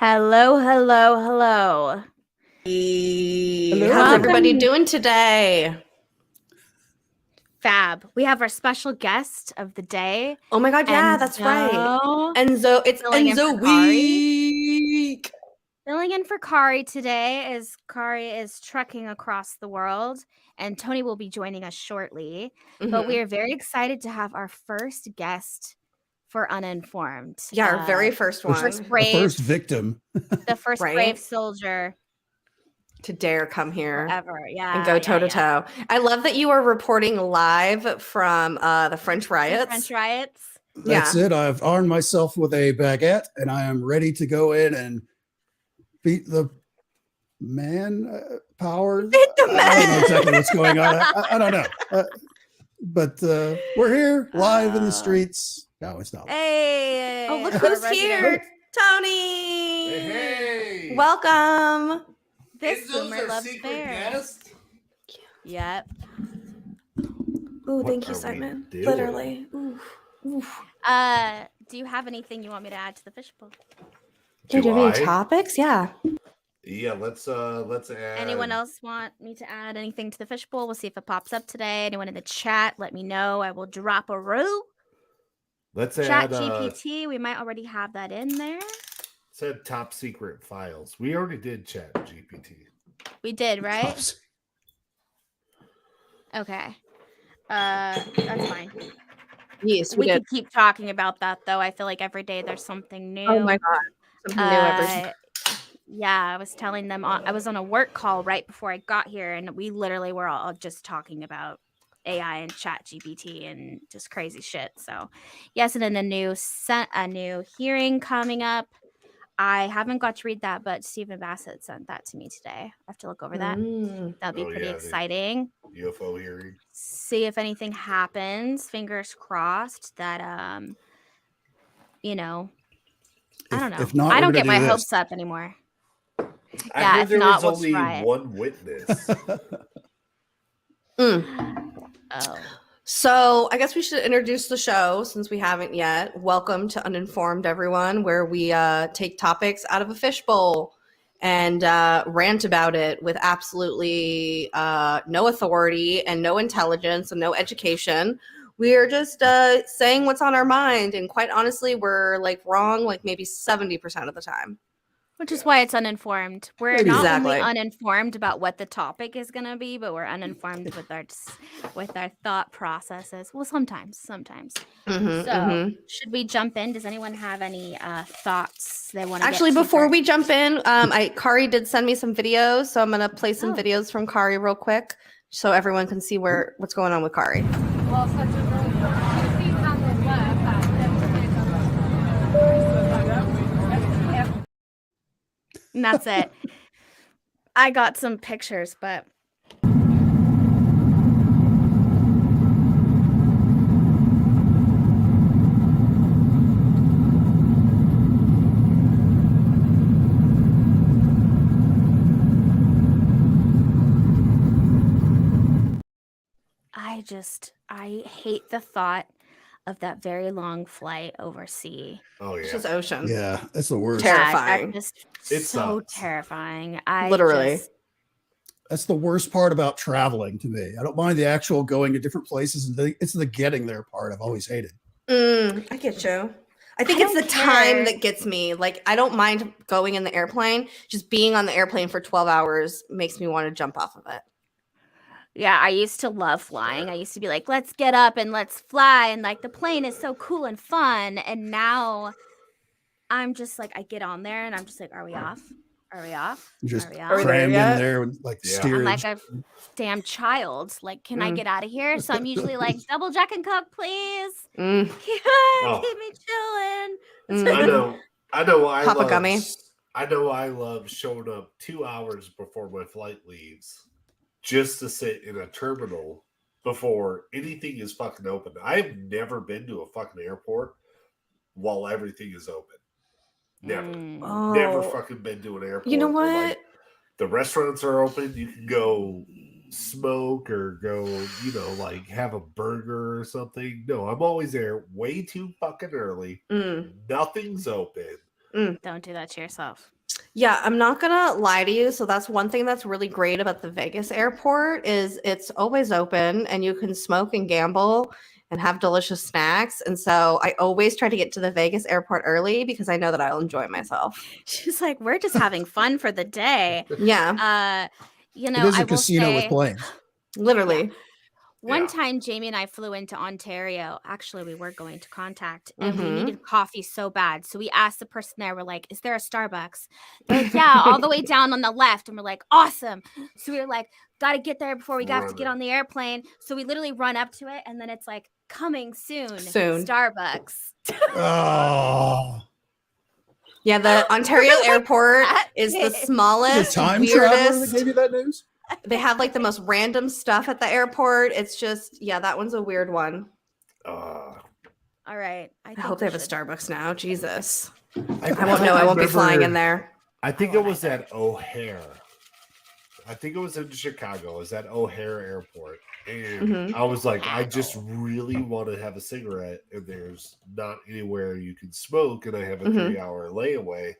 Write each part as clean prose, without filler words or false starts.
Hello, hello, hello. Hello. How's everybody doing today? Fab. We have our special guest of the day. Oh my god, yeah, that's right. Enzo, it's Enzo week. Filling in for Kari today as Kari is trekking across the world, and Tony will be joining us shortly. But we are very excited to have our first guest for Uninformed. Yeah, our very first one. First victim. The first brave soldier to dare come here ever, and go toe to toe. I love that you are reporting live from the French riots. French riots. That's it. I've armed myself with a baguette, and I am ready to go in and beat the man power. Beat the man. I don't know exactly what's going on. I don't know. But we're here live in the streets. No, it's not. Hey. Oh, look who's here. Tony. Hey. Welcome. This boomer loves bears. Yep. Ooh, thank you, Simon. Literally. Oof. Do you have anything you want me to add to the fishbowl? Do you have any topics? Yeah. Yeah, let's add. Anyone else want me to add anything to the fishbowl? We'll see if it pops up today. Anyone in the chat, let me know. I will drop a roo. Let's Chat add GPT. We might already have that in there. Said top secret files. We already did Chat GPT. We did, right? Okay. That's fine. Yes, we could keep talking about that though. I feel like every day there's something new. Oh my god. Something new every Yeah, I was telling them I was on a work call right before I got here, and we literally were all just talking about AI and Chat GPT and just crazy shit. So yes, and then a new hearing coming up. I haven't got to read that, but Stephen Bassett sent that to me today. I have to look over that. That'll be pretty exciting. UFO hearing. See if anything happens. Fingers crossed that I don't know. If not, I don't get my hopes up anymore. I heard there was only one witness. Oh. So I guess we should introduce the show since we haven't yet. Welcome to Uninformed, everyone, where we take topics out of a fishbowl and rant about it with absolutely no authority and no intelligence and no education. We are just saying what's on our mind. And quite honestly, we're like wrong like maybe 70% of the time. Which is why it's uninformed. We're not only uninformed about what the topic is going to be, but we're uninformed with our thought processes. Well, sometimes. Should we jump in? Does anyone have any thoughts they want to Actually, before we jump in, Kari did send me some videos, so I'm going to play some videos from Kari real quick so everyone can see what's going on with Kari. Well, such a really and that's it. I got some pictures, but I hate the thought of that very long flight over sea. Oh yeah, it's just ocean. Yeah, that's the worst. Terrifying. It's so terrifying. That's the worst part about traveling to me. I don't mind the actual going to different places, and it's the getting there part I've always hated. I get you. I think it's the time that gets me. Like, I don't mind going in the airplane. Just being on the airplane for 12 hours makes me want to jump off of it. Yeah, I used to love flying. I used to be like, let's get up and let's fly. And like, the plane is so cool and fun. And now I'm just like, I get on there and I'm just like, are we off? Are we off? Just are we off? crammed in there with like steerage. I'm like a damn child. Like, can I get out of here? So I'm usually like, double Jack and Coke, please. Keep me chilling. I know. Papa Gummy. I know. I love showing up 2 hours before my flight leaves, just to sit in a terminal before anything is fucking open. I've never been to a fucking airport while everything is open. Never. Never fucking been to an airport. You know what? Like, the restaurants are open. You can go smoke or go, like have a burger or something. No, I'm always there way too fucking early. Nothing's open. Don't do that to yourself. Yeah, I'm not gonna lie to you. So that's one thing that's really great about the Vegas airport is it's always open and you can smoke and gamble and have delicious snacks. And so I always try to get to the Vegas airport early because I know that I'll enjoy myself. She's like, we're just having fun for the day. Yeah, You It know, is I a will casino with say planes. literally. one Yeah. time Jamie and I flew into Ontario. Actually, we were going to Contact and we Mhm. needed coffee so bad. So we asked the person there, we're like, is there a Starbucks? They're like, yeah, all the way down on the left. And we're like, awesome. So we were like, got to get there before we have to get Run it. on the airplane. So we literally run up to it and then it's like, coming soon. Soon. Starbucks. Oh, Yeah, the Ontario airport is the Is the smallest, time traveler that weirdest. gave you that news? They have like the most random stuff at the airport. It's just, yeah, that one's a weird one. Uh, All right. I hope they have a Starbucks now. Jesus. I I won't know. I won't be flying in remember- there. I think I it won't was either. at O'Hare. I think it was in Chicago. It was at O'Hare Airport. And Mhm. I was like, I just really want to have a cigarette, and there's not anywhere you can smoke, and I have a Mhm. 3-hour layaway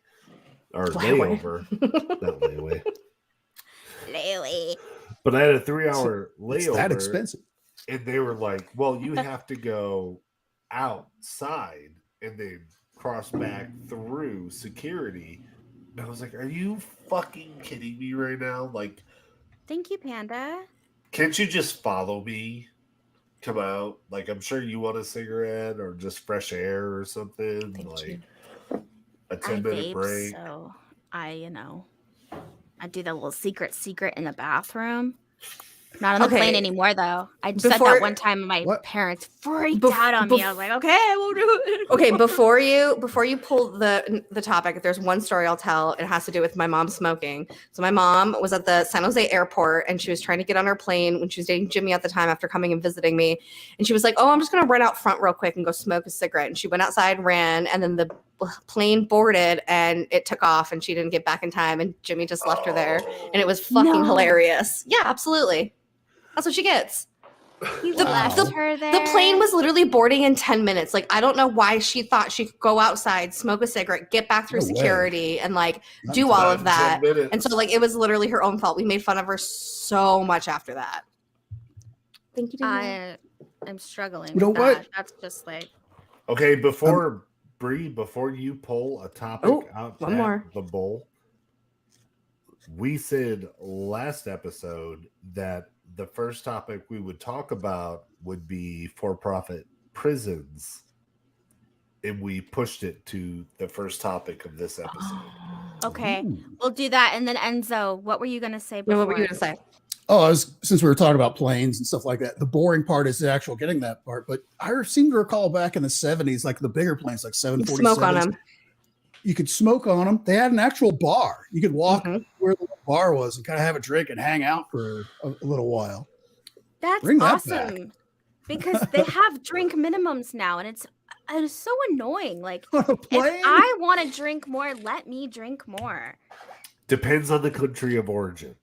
or Layaway. layover. Not layaway. Layaway. But I had a 3-hour It's layover. that expensive. And they were like, well, you have to go outside and then cross back through security. And I was like, are you fucking kidding me right now? Like, Thank you, Panda. can't you just follow me? Come out. Like, I'm sure you want a cigarette or just fresh air or something. Thank like you. a I 10-minute vape, break. so I do the little secret in the bathroom. Not on the plane Okay. anymore, though. I said Before- that one time, and my What? parents freaked Bef- out on me. bef- I was like, okay, I won't do it. Okay, anymore." before you pull the topic, there's one story I'll tell. It has to do with my mom smoking. So my mom was at the San Jose airport and she was trying to get on her plane when she was dating Jimmy at the time after coming and visiting me. And she was like, "Oh, I'm just gonna run out front real quick and go smoke a cigarette." And she went outside, ran, and then the plane boarded and it took off and she didn't get back in time. And Jimmy just left her there, and it was fucking No. hilarious. Yeah, absolutely. That's what she gets. He The- left the- her there. The plane was literally boarding in 10 minutes. Like, I don't know why she thought she could go outside, smoke a cigarette, get back through No way. security, and like Not do in all Not of in that. 10 minutes. And so, like, it was literally her own fault. We made fun of her so much after that. Thank you. Danielle. I'm struggling. You know with what? that. That's just like Okay, before Bree, before you pull a topic Oh, out one at more. the bowl, we said last episode that the first topic we would talk about would be for-profit prisons, and we pushed it to the first topic of this episode. okay. Ooh. We'll do that, and then Enzo, what were you gonna say Yeah, before? what were you gonna say? Oh, since we were talking about planes and stuff like that, the boring part is the actual getting that part. But I seem to recall back in the 70s, like the bigger planes, like You 747s, smoke on them. you could smoke on them. They had an actual bar. You could walk Mhm. where the bar was and kind of have a drink and hang out for a little while. That's Bring that back. awesome. Because they have drink minimums now, and it's so annoying. Like, On a if plane? I want to drink more, let me drink more. Depends on the country of origin.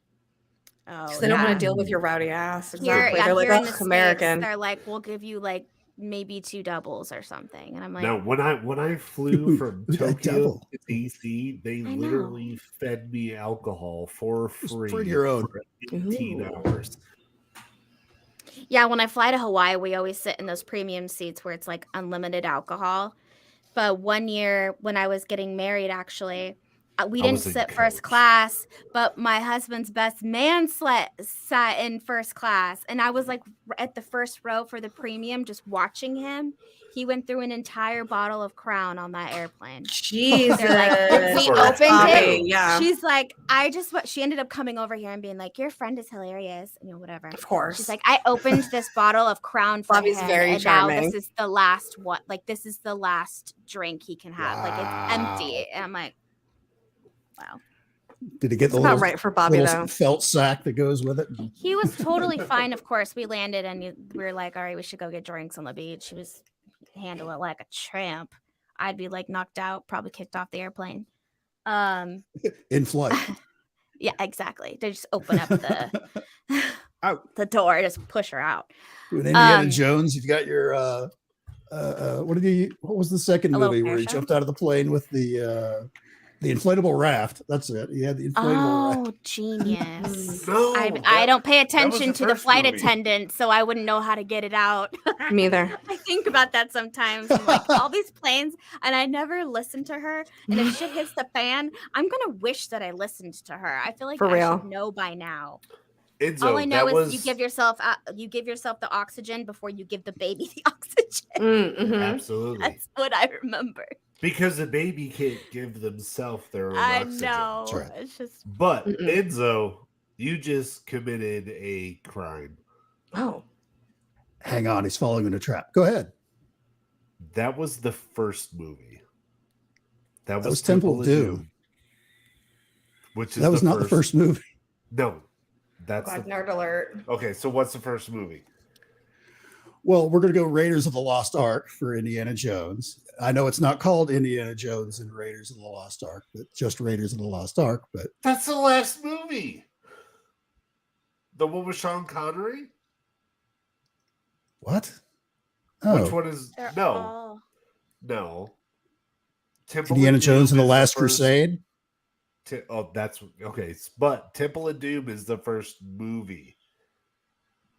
Oh, Because they don't want yeah. to deal with your rowdy ass. Here, Exactly. yeah, They're like, here in the "Ugh, States, American." they're like, we'll give you like maybe 2 doubles or something, and I'm like, Now, when I flew from That Tokyo devil. to DC, they I know. literally fed me alcohol for Just free bring your own. for 18 Ooh. hours. yeah. When I fly to Hawaii, we always sit in those premium seats where it's like unlimited alcohol. But one year when I was getting married, actually, we I didn't was in sit first coach. class, but my husband's best man sat in first class. And I was like at the first row for the premium, just watching him. He went through an entire bottle of Crown on that airplane. Jesus. They're like, we For opened Bobby, it. yeah. She's like, she ended up coming over here and being like, your friend is hilarious, whatever. Of course. She's like, I opened this bottle of Crown for Bobby's him, very and now charming. this is the last one. Like, this is the last drink he can have. Like, it's empty. Wow. And I'm like, wow. Did he get It's the about little, right for Bobby, little though. felt sack that goes with it? He was totally fine. Of course, we landed and we were like, all right, we should go get drinks on the beach. He was handle it like a tramp. I'd be like knocked out, probably kicked off the airplane. In flight. Yeah, exactly. They just open up Out. the door, just push her out. With Indiana Um, Jones, you've got your what was the second A little movie where he parachute? jumped out of the plane with the inflatable raft? That's it. He had the inflatable raft. Oh, genius. No, I don't pay was attention the to the first flight movie. attendant, so I wouldn't know how to get it out. Me either. I think about that sometimes. I'm like, all these planes, and I never listen to her. And if shit hits the fan, I'm gonna wish that I listened to her. I feel like For I real. should know by now. Enzo, All I know that is was you give yourself the oxygen before you give the baby the oxygen. Mm-hmm. absolutely That's what I remember. because the baby can't give themselves their own I oxygen. know. That's right. It's just But Mm-mm. Enzo, you just committed a crime. Oh. Hang on, he's falling in a trap. Go ahead. That was the first movie. That was Temple of Doom. Which is That was not the first movie. No, that's God, the, nerd alert. okay. So what's the first movie? Well, we're going to go Raiders of the Lost Ark for Indiana Jones. I know it's not called Indiana Jones and Raiders of the Lost Ark, but just Raiders of the Lost Ark. But That's the last movie. The one with Sean Connery. what? Which Oh, one is they're no, all- no. Temple Indiana of Jones and Doom the is Last first- Crusade. Oh, that's okay. But Temple of Doom is the first movie.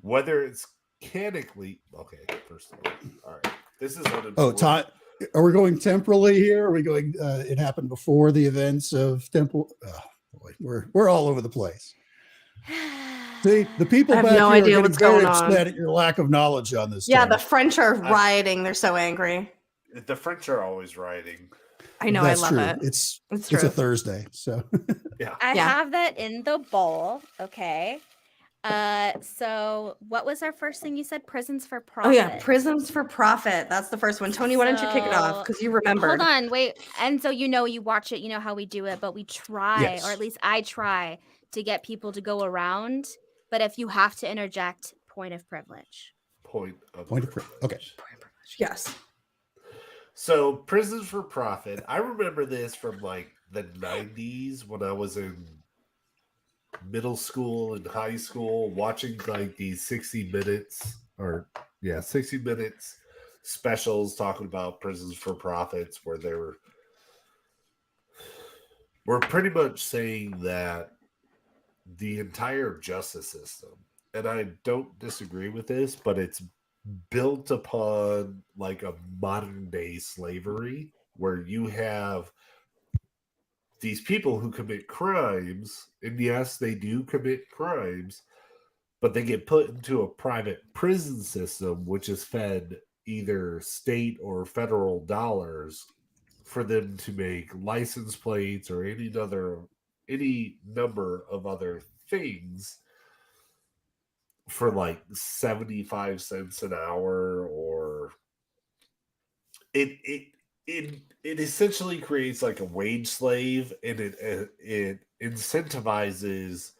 Whether it's canonically okay. First of all right. This is Oh, uninformed. time. Are we going temporally here? Are we going? It happened before the events of Temple. Oh, boy, we're all over the place. See, the people I have back no here idea are what's getting very going on. upset at your lack of knowledge on this. Yeah, topic. the French are rioting. They're so angry. The French are always rioting. I know. That's I love true. it. It's It's a true. Thursday, so I Yeah. have that in the bowl. Okay. So what was our first thing you said? Prisons for profit. Oh yeah, prisons for profit. That's the first one. Tony, why don't you kick it off? Because you remembered. Hold on, wait. And so you watch it, you know how we do it, but we try, Yes. or at least I try to get people to go around. But if you have to interject, point of privilege. Point of okay. Yes. So Prisons for Profit. I remember this from like the 90s when I was in middle school and high school, watching like these 60 minutes specials talking about prisons for profits, where they were pretty much saying that the entire justice system, and I don't disagree with this, but it's built upon like a modern day slavery where you have these people who commit crimes, and yes, they do commit crimes, but they get put into a private prison system, which is fed either state or federal dollars for them to make license plates or any number of other things for like 75 cents an hour, or it essentially creates like a wage slave, and it incentivizes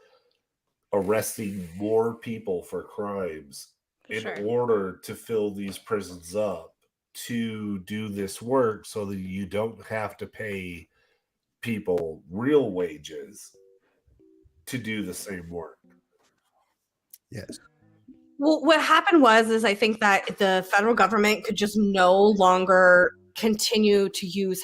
arresting more people for crimes in order to fill these prisons up to do this work, so that you don't have to pay people real wages to do the same work. Yes. Well, what happened is I think that the federal government could just no longer continue to use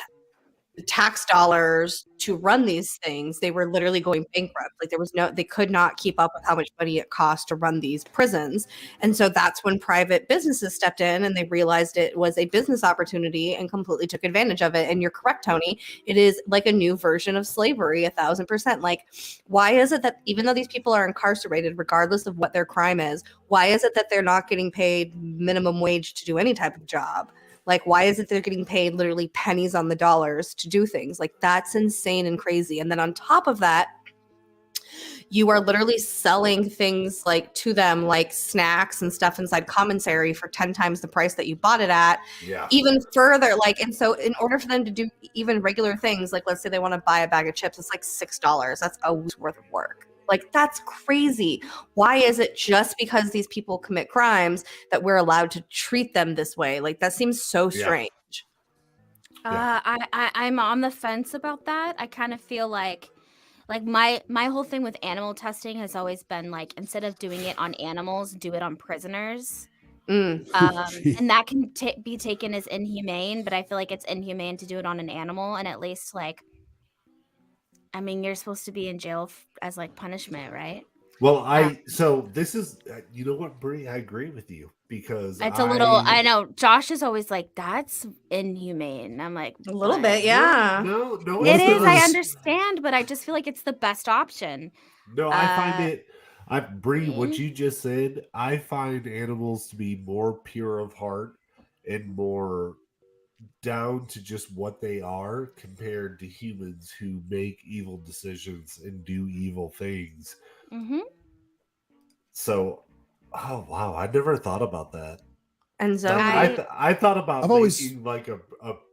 tax dollars to run these things. They were literally going bankrupt. Like they could not keep up with how much money it cost to run these prisons. And so that's when private businesses stepped in and they realized it was a business opportunity and completely took advantage of it. And you're correct, Tony. It is like a new version of slavery, 1,000%. Like, why is it that even though these people are incarcerated, regardless of what their crime is, why is it that they're not getting paid minimum wage to do any type of job? Like, why is it they're getting paid literally pennies on the dollars to do things? Like, that's insane and crazy. And then on top of that, you are literally selling things like to them, like snacks and stuff inside commissary for 10 times the price that you bought it at. Yeah. Even further, like, and so in order for them to do even regular things, like let's say they want to buy a bag of chips, it's like $6. That's a week's worth of work. Like, that's crazy. Why is it just because these people commit crimes that we're allowed to treat them this way? Like, that seems so strange. I'm on the fence about that. I kind of feel like my whole thing with animal testing has always been like, instead of doing it on animals, do it on prisoners. And that can be taken as inhumane, but I feel like it's inhumane to do it on an animal, and at least like, I mean, you're supposed to be in jail as like punishment, right? Well, so this is, you know what, Brie, I agree with you because It's a little, I know Josh is always like, that's inhumane. I'm like, A little "What?" bit, yeah. No, It is. I Because- understand, but I just feel like it's the best option. No, I find it. Brie, what me? you just said, I find animals to be more pure of heart and more down to just what they are compared to humans who make evil decisions and do evil things. Mm-hmm. So, oh wow, I never thought about that. And Zoe, I thought about I've always- making like a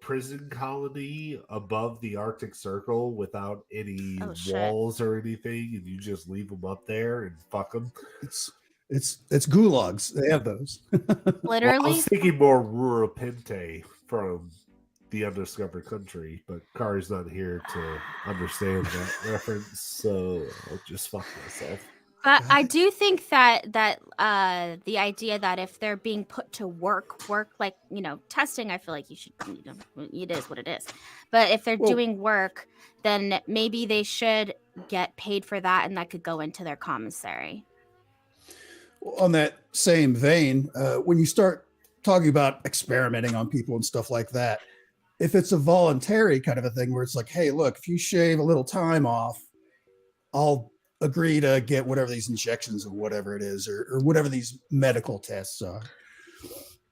prison colony above the Arctic Circle without any Oh, shit. walls or anything, and you just leave them up there and fuck them. It's gulags. They have those. Well, I Literally. was thinking more Rura Pente from the Undiscovered Country, but Kari's not here to understand that reference, so I'll just fuck myself. But I do think that the idea that if they're being put to work like, you know, testing, I feel like you should, you know, it is what it is. But if they're Well- doing work, then maybe they should get paid for that, and that could go into their commissary. On that same vein, when you start talking about experimenting on people and stuff like that, if it's a voluntary kind of a thing where it's like, hey, look, if you shave a little time off, I'll agree to get whatever these injections or whatever it is, or whatever these medical tests are,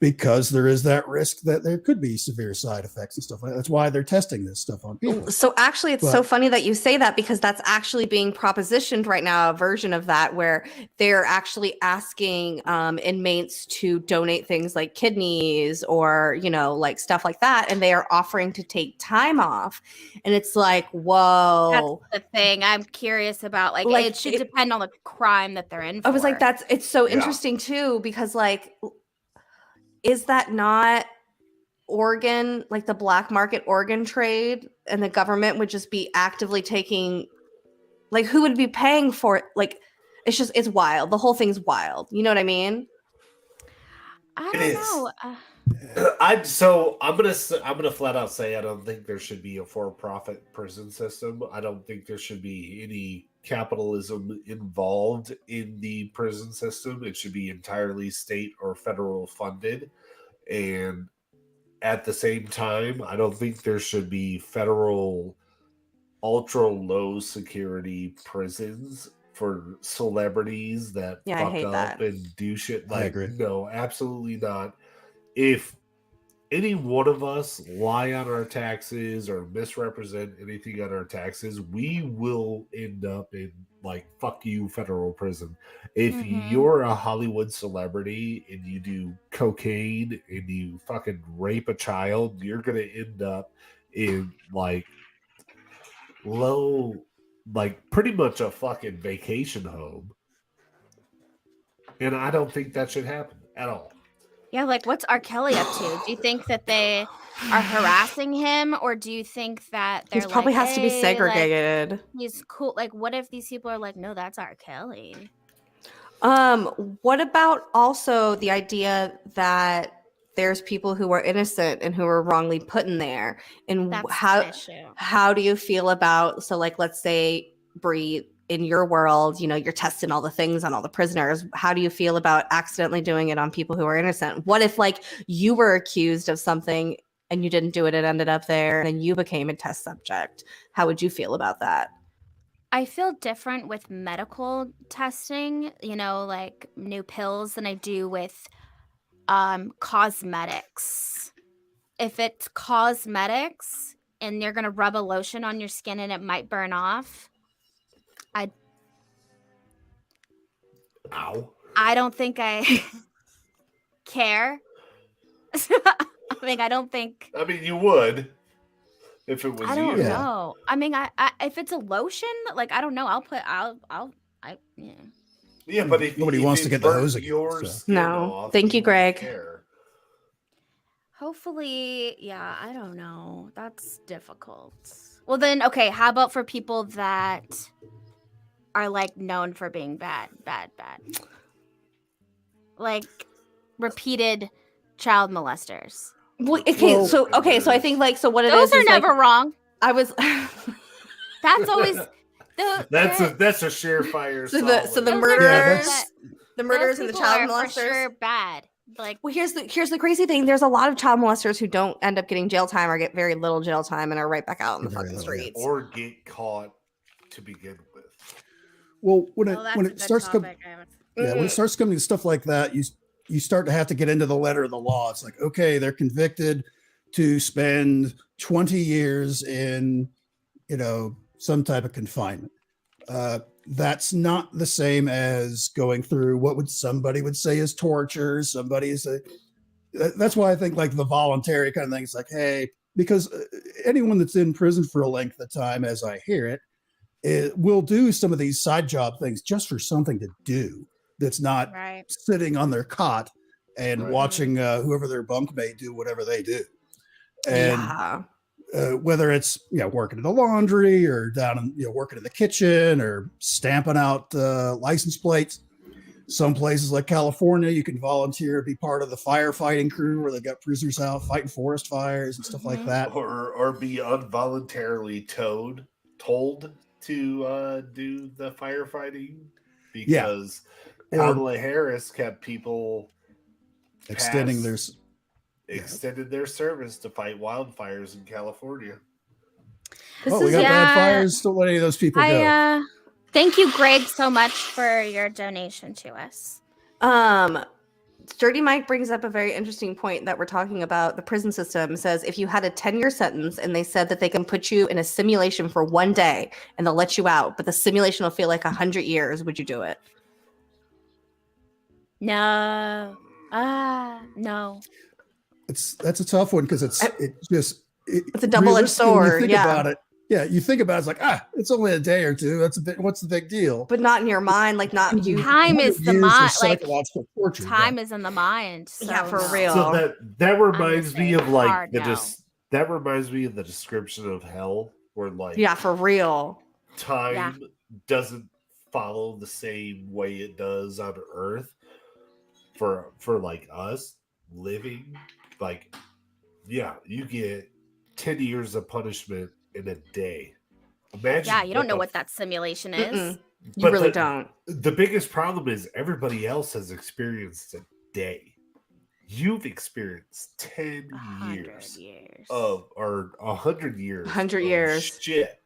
because there is that risk that there could be severe side effects and stuff like that. That's why they're testing this stuff on people. so actually it's so funny that you say that, because that's actually being propositioned right now, a version of that where they're actually asking inmates to donate things like kidneys or, you know, like stuff like that, and they are offering to take time off. And it's like, whoa, That's the thing I'm curious about. Like it should depend on the crime that they're in for. I was like, it's so Yeah. interesting too, because like, is that not organ, like the black market organ trade, and the government would just be actively taking, like, who would be paying for it? Like, it's wild. The whole thing's wild. You know what I mean? I It don't is. know. I'm gonna flat out say I don't think there should be a for-profit prison system. I don't think there should be any capitalism involved in the prison system. It should be entirely state or federal funded, and at the same time, I don't think there should be federal ultra low security prisons for celebrities that Yeah, I fuck hate up that. and do shit. I Like, agree. no, absolutely not. If any one of us lie on our taxes or misrepresent anything on our taxes, we will end up in like fuck you federal prison. If Mhm. you're a Hollywood celebrity and you do cocaine and you fucking rape a child, you're gonna end up in like low, like pretty much a fucking vacation home. And I don't think that should happen at all. Yeah, like what's R. Kelly up to? Do you think that they are harassing him, or do you think that they're He probably like, has to be "Hey, like, segregated. he's cool"? Like, what if these people are like, "No, that's R. Kelly." What about also the idea that there's people who are innocent and who are wrongly put in there? And That's how an issue. how do you feel about, so like, let's say, Bree, in your world, you know, you're testing all the things on all the prisoners. How do you feel about accidentally doing it on people who are innocent? What if like you were accused of something and you didn't do it, it ended up there, and then you became a test subject? How would you feel about that? I feel different with medical testing, you know, like new pills, than I do with cosmetics. If it's cosmetics and you're gonna rub a lotion on your skin and it might burn off, Ow. I don't think I care. I mean, I don't think. I mean, you would if it was I don't you. Yeah. know. I mean, I if it's a lotion, like I don't know. Yeah. Yeah, but if Nobody if wants it to get the burnt hose again, your so. skin No. off, Thank you, wouldn't Greg. care. Hopefully, yeah, I don't know. That's difficult. Well, then, okay, how about for people that are like known for being bad? Like, repeated child molesters. Well, okay, Well- so I think like so what it Those is are is never like wrong. I was That's always That's a surefire. So the solid. the Those are murderers, that's- the murderers those and the people child are molesters. for sure bad. Like, Well, here's the crazy thing. There's a lot of child molesters who don't end up getting jail time or get very little jail time and are right back out on the Very fucking little, yeah. streets. or get caught to begin with. Well, when well, that's when a it good starts topic. when it starts coming to stuff like that, you start to have to get into the letter of the law. It's like, okay, they're convicted to spend 20 years in, some type of confinement. That's not the same as going through what somebody would say is torture. That's why I think like the voluntary kind of thing. It's like, hey, because anyone that's in prison for a length of time, as I hear it will do some of these side job things just for something to do. That's not Right. sitting on their cot and Right. watching whoever their bunkmate do whatever they do. And Yeah. whether it's working in the laundry or down in working in the kitchen or stamping out license plates. Some places like California, you can volunteer, be part of the firefighting crew where they got prisoners out fighting forest fires and stuff like that. Or be involuntarily told to do the firefighting because Kamala Harris kept people Extending extended their service to fight wildfires in California. This we is got bad yeah. fires. Don't let any of those people go. Thank you, Greg, so much for your donation to us. Dirty Mike brings up a very interesting point that we're talking about. The prison system says if you had a 10-year sentence and they said that they can put you in a simulation for one day and they'll let you out, but the simulation will feel like 100 years, would you do it? No. No. That's a tough one because it's It's a double-edged realistically, when you sword, think yeah. about it. Yeah, you think about it, it's like, it's only a day or two. What's the big deal? But not in your mind, like not you. Time is the 100 years of mind. Like, psychological torture. time is in the mind. So Yeah, for no. real. So that reminds me saying of like hard no. that reminds me of the description of hell where like Yeah, for real. time doesn't follow the same way it does on Earth for like us living. Like, yeah, you get 10 years of punishment in a day. Imagine. Yeah, you don't know what that simulation is. Mm-mm. You But really don't. The biggest problem is everybody else has experienced a day. You've experienced 10 100 years years. or 100 years. 100 of years. Shit.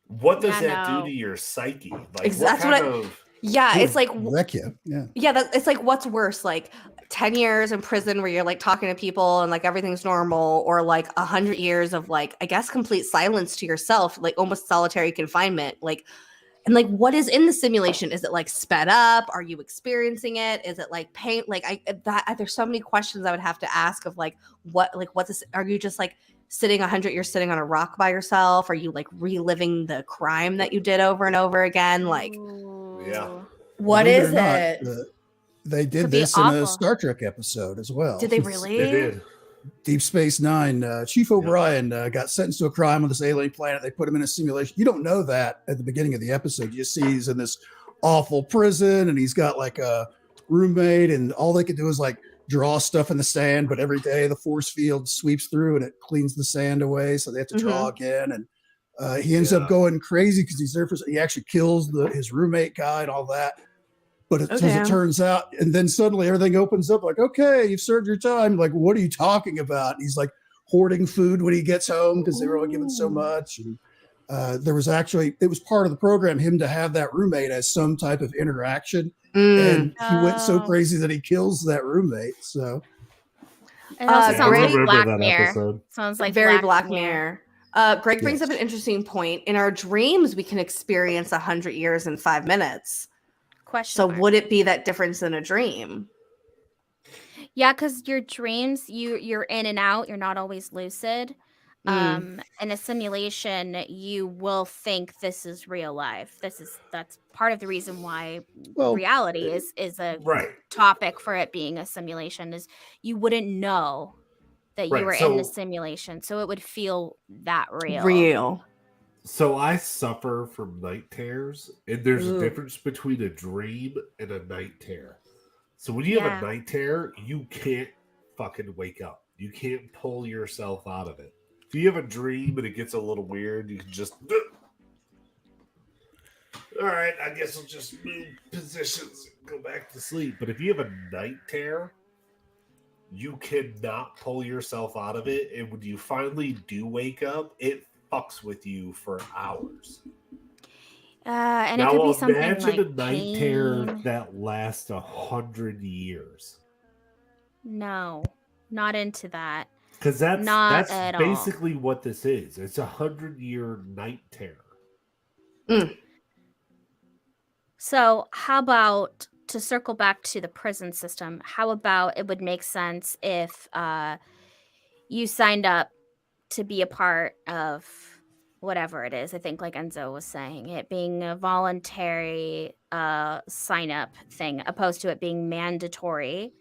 What does Yeah, that no. do to your psyche? Like, That's what Yeah, it's like Vecchia. Yeah. yeah, it's like what's worse, like 10 years in prison where you're like talking to people and like everything's normal, or like 100 years of like I guess complete silence to yourself, like almost solitary confinement. Like, and like what is in the simulation? Is it like sped up? Are you experiencing it? Is it like pain? Like there's so many questions I would have to ask of like what's this? Are you just like sitting 100 years sitting on a rock by yourself? Are you like reliving the crime that you did over and over again? Like, Yeah. what Believe is or not, it? they did Could be this in a awful. Star Trek episode as well. Did they really? It did. Deep Space Nine, Chief O'Brien got sentenced to a crime on this alien planet. They put him in a simulation. You don't know that at the beginning of the episode. You just see he's in this awful prison and he's got like a roommate, and all they could do is like draw stuff in the sand. But every day the force field sweeps through and it cleans the sand away, so they have to draw again. And he ends up going crazy because he's there for. He actually kills his roommate guy and all that. But as it turns out, and then suddenly everything opens up like, okay, you've served your time. Like, what are you talking about? And he's like hoarding food when he gets home because they were only given so much. And it was part of the program, him to have that roommate as some type of interaction. And he went so crazy that he kills that roommate. So It also sounds Greg- like Black Mirror. Sounds like very Black Mirror. Greg brings up an interesting point. In our dreams, we can experience 100 years in 5 minutes. So would it be that difference in a dream? Yeah, because your dreams, you're in and out. You're not always lucid. In a simulation, you will think this is real life. That's part of the reason why reality is a topic for it being a simulation. Is you wouldn't know that you were in the simulation, so it would feel that real. So I suffer from night terrors, and there's a difference between a dream and a night terror. So when you have Yeah. a night terror, you can't fucking wake up. You can't pull yourself out of it. If you have a dream and it gets a little weird, you can just. All right, I guess I'll just move positions and go back to sleep. But if you have a night terror, you cannot pull yourself out of it. And when you finally do wake up, it fucks with you for hours. And now it could be something imagine like a night terror pain. that lasts 100 years. No, not into that. Because Not that's at all. basically what this is. It's 100-year night terror. So, how about, to circle back to the prison system, how about it would make sense if you signed up to be a part of whatever it is. I think, like Enzo was saying, it being a voluntary sign up thing, opposed to it being mandatory.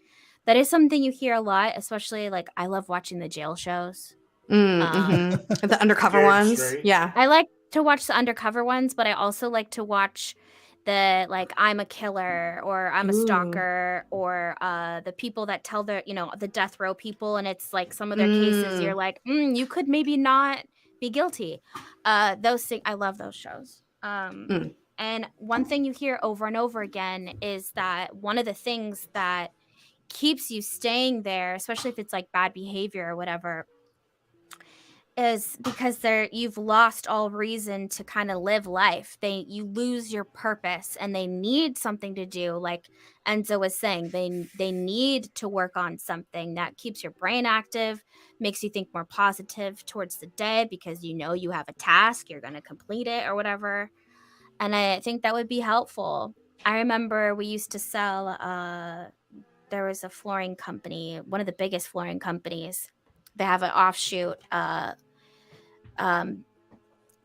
That is something you hear a lot, especially like I love watching the jail shows. The undercover Scared ones. straight. Yeah. I like to watch the undercover ones, but I also like to watch the like I'm a killer or I'm a Ooh. stalker or the people that tell their, the death row people, and it's like some of their cases you're like, you could maybe not be guilty. Those things, I love those shows. And one thing you hear over and over again is that one of the things that keeps you staying there, especially if it's like bad behavior or whatever, is because you've lost all reason to kind of live life. You lose your purpose, and they need something to do. Like Enzo was saying, they need to work on something that keeps your brain active, makes you think more positive towards the day because you have a task, you're going to complete it or whatever. And I think that would be helpful. I remember we used to sell there was a flooring company, one of the biggest flooring companies. They have an offshoot.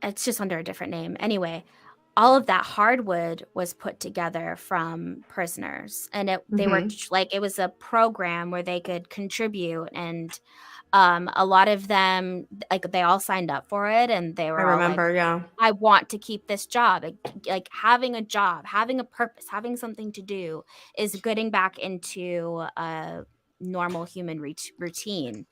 It's just under a different name. Anyway, all of that hardwood was put together from prisoners, and they were like, it was a program where they could contribute, and a lot of them, like, they all signed up for it, and they were I remember, like, yeah. I want to keep this job. Like having a job, having a purpose, having something to do is getting back into a normal human routine,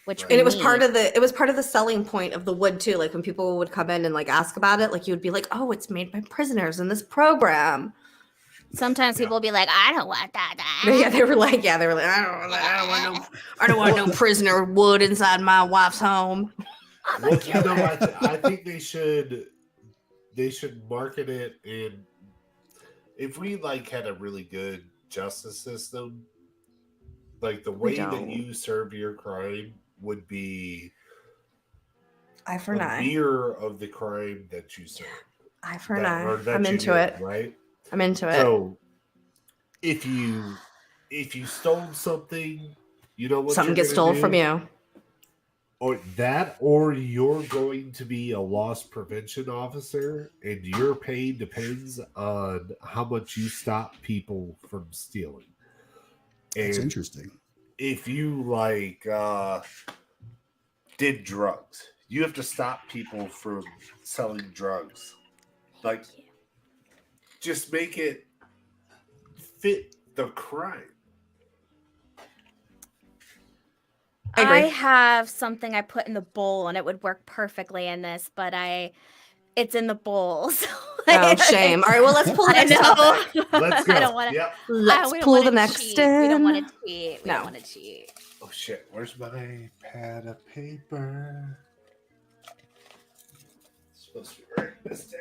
which And it was part of the selling point of the wood too. Like when people would come in and like ask about it, like you would be like, oh, it's made by prisoners in this program. Sometimes people will be like, I don't want that. Yeah, they were like, I don't want no prisoner wood inside my wife's home. Well, I think they should market it, and if we like had a really good justice system, like the way that you serve your crime would be eye for an eye. Mirror of the crime that you serve. Eye for an eye. I'm into it. Right? I'm into it. So if you stole something, you know what something gets stolen from you. Or you're going to be a loss prevention officer, and your pay depends on how much you stop people from stealing. That's And interesting. if you did drugs, you have to stop people from selling drugs. Like, just make it fit the crime. I have something I put in the bowl, and it would work perfectly in this, but it's in the bowl. So oh, shame. All right, well, let's pull the next topic. Let's go. I don't want to. Yep. Let's pull the next in. We don't want to cheat. We don't want to cheat. Oh, shit. Where's my pad of paper? Supposed to be writing this down.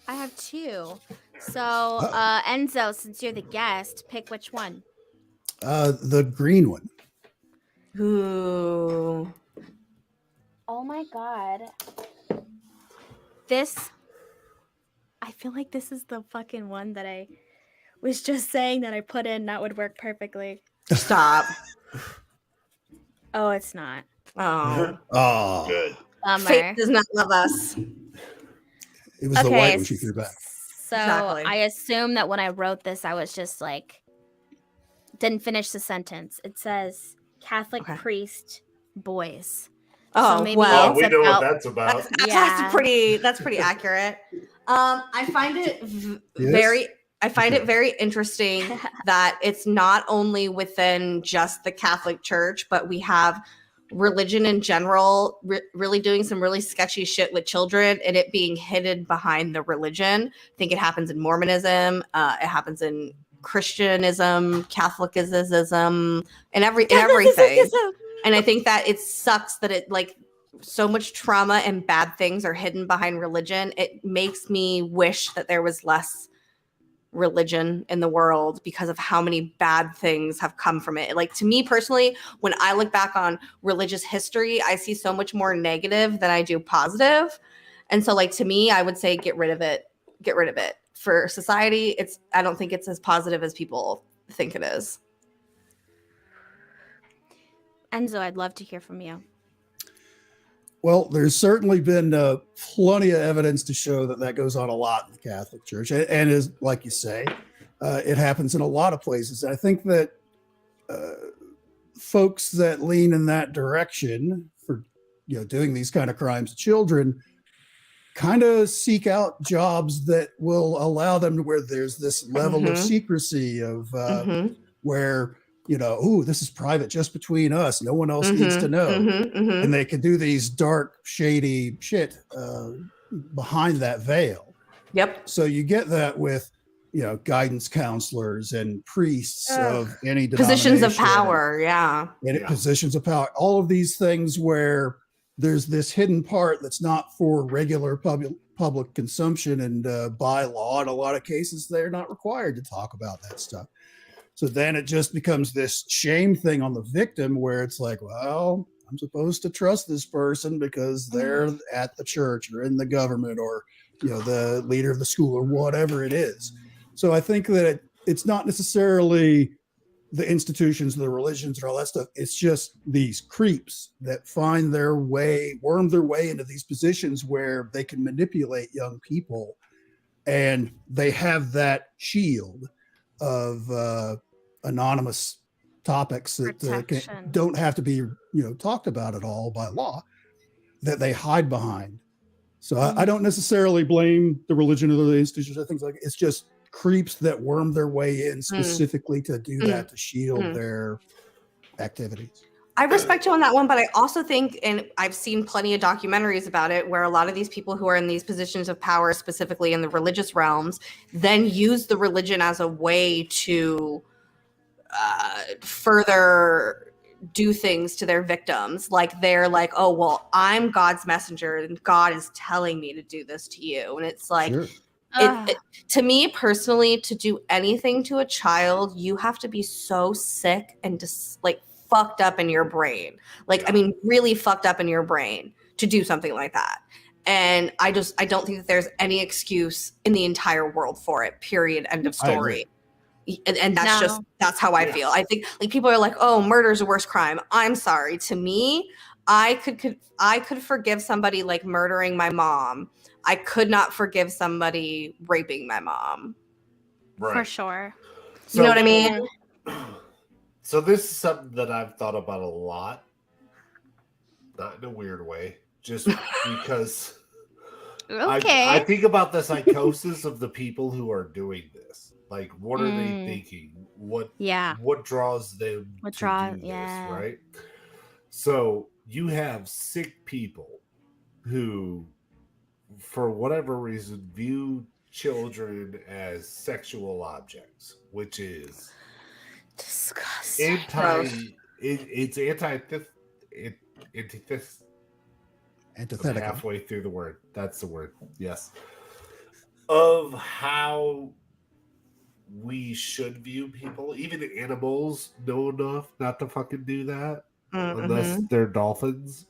I have two. So, Enzo, since you're the guest, pick which one. The green one. Ooh. Oh my God. I feel like this is the fucking one that I was just saying that I put in that would work perfectly. Stop. Oh, it's not. Oh. Oh. Good. Bummer. Fate does not love us. It was the white one she threw back. So exactly. I assume that when I wrote this, I was just like, didn't finish the sentence. It says Catholic priest boys. Oh, so maybe well, it's we know what that's about. That's pretty accurate. I find it very I find it very interesting that it's not only within just the Catholic Church, but we have religion in general really doing some really sketchy shit with children and it being hidden behind the religion. I think it happens in Mormonism. It happens in Christianism, Catholicism, and everything. And I think that it sucks that it like so much trauma and bad things are hidden behind religion. It makes me wish that there was less religion in the world because of how many bad things have come from it. Like to me personally, when I look back on religious history, I see so much more negative than I do positive. And so like to me, I would say get rid of it. Get rid of it. For society, I don't think it's as positive as people think it is. Enzo, I'd love to hear from you. Well, there's certainly been plenty of evidence to show that goes on a lot in the Catholic Church, and is like you say, it happens in a lot of places. I think that folks that lean in that direction for doing these kind of crimes to children kind of seek out jobs that will allow them to where there's this level of secrecy of where this is private just between us. No one else needs to know. And they can do these dark, shady shit behind that veil. Yep. So you get that with, guidance counselors and priests of any denomination. Positions of power. Yeah. Positions of power. All of these things where there's this hidden part that's not for regular public consumption. And by law, in a lot of cases, they're not required to talk about that stuff. So then it just becomes this shame thing on the victim where it's like, well, I'm supposed to trust this person because they're at the church or in the government or, the leader of the school or whatever it is. So I think that it's not necessarily the institutions, the religions and all that stuff. It's just these creeps that find their way, worm their way into these positions where they can manipulate young people. And they have that shield of anonymous topics that don't have to be talked about at all by law, that they hide behind. So I don't necessarily blame the religion or the institutions or things like it. It's just creeps that worm their way in specifically to do that, to shield their activities. I respect you on that one, but I also think, and I've seen plenty of documentaries about it, where a lot of these people who are in these positions of power, specifically in the religious realms, then use the religion as a way to further do things to their victims. Like they're like, oh, well, I'm God's messenger and God is telling me to do this to you. And it's like, to me personally, to do anything to a child, you have to be so sick and just like fucked up in your brain. Like, I mean, really fucked up in your brain to do something like that. And I don't think that there's any excuse in the entire world for it, period, end of story. And that's how I feel. I think like people are like, oh, murder is the worst crime. I'm sorry. To me, I could forgive somebody like murdering my mom. I could not forgive somebody raping my mom. Right. For sure. You know what I mean? So this is something that I've thought about a lot. Not in a weird way. Just because I think about the psychosis of the people who are doing this. Like, what are they thinking? What draws them to do this, right? So you have sick people who, for whatever reason, view children as sexual objects, which is disgusting. It's antithetical. Halfway through the word. That's the word. Yes. Of how we should view people. Even animals know enough not to fucking do that. Unless they're dolphins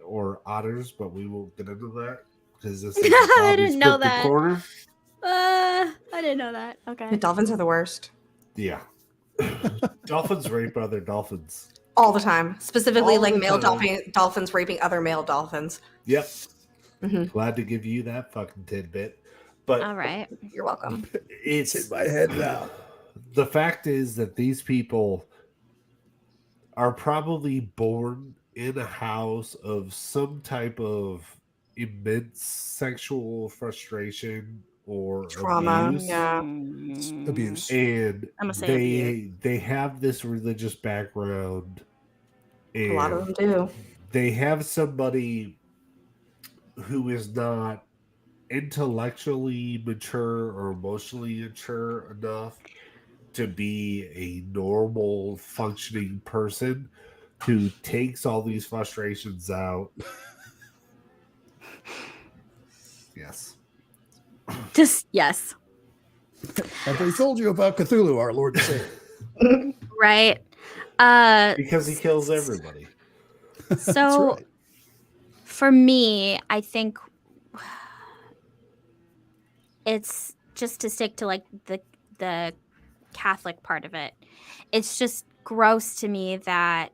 or otters, but we won't get into that. Because this is I didn't know that. Corner. I didn't know that. Okay. The dolphins are the worst. Yeah. Dolphins rape other dolphins. All the time. Specifically, like male dolphins raping other male dolphins. Yep. Glad to give you that fucking tidbit. But all right. You're welcome. It's in my head now. The fact is that these people are probably born in a house of some type of immense sexual frustration or Trauma, abuse. yeah. Abuse. And I'm gonna say abuse. they have this religious background, A lot of and them do. they have somebody who is not intellectually mature or emotionally mature enough to be a normal functioning person who takes all these frustrations out. Yes. Just yes. Have we told you about Cthulhu, our Lord and Savior? Right. Because he kills everybody. That's So right. for me, I think it's just to stick to like the Catholic part of it. It's just gross to me that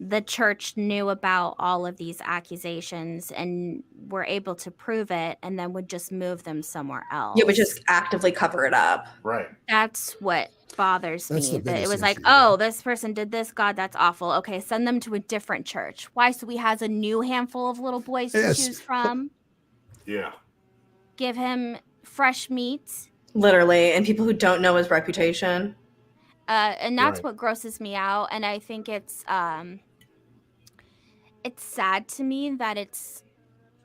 the church knew about all of these accusations and were able to prove it and then would just move them somewhere else. Yeah, but just actively cover it up. Right. That's what bothers That's me. the That it biggest was like, issue, oh, this person did this. God, that's awful. Okay, send them to a different church. Why? So he has a new handful of little boys to Yes. choose from. Yeah. Give him fresh meat. Literally, and people who don't know his reputation. And that's Right. what grosses me out. And I think it's sad to me that it's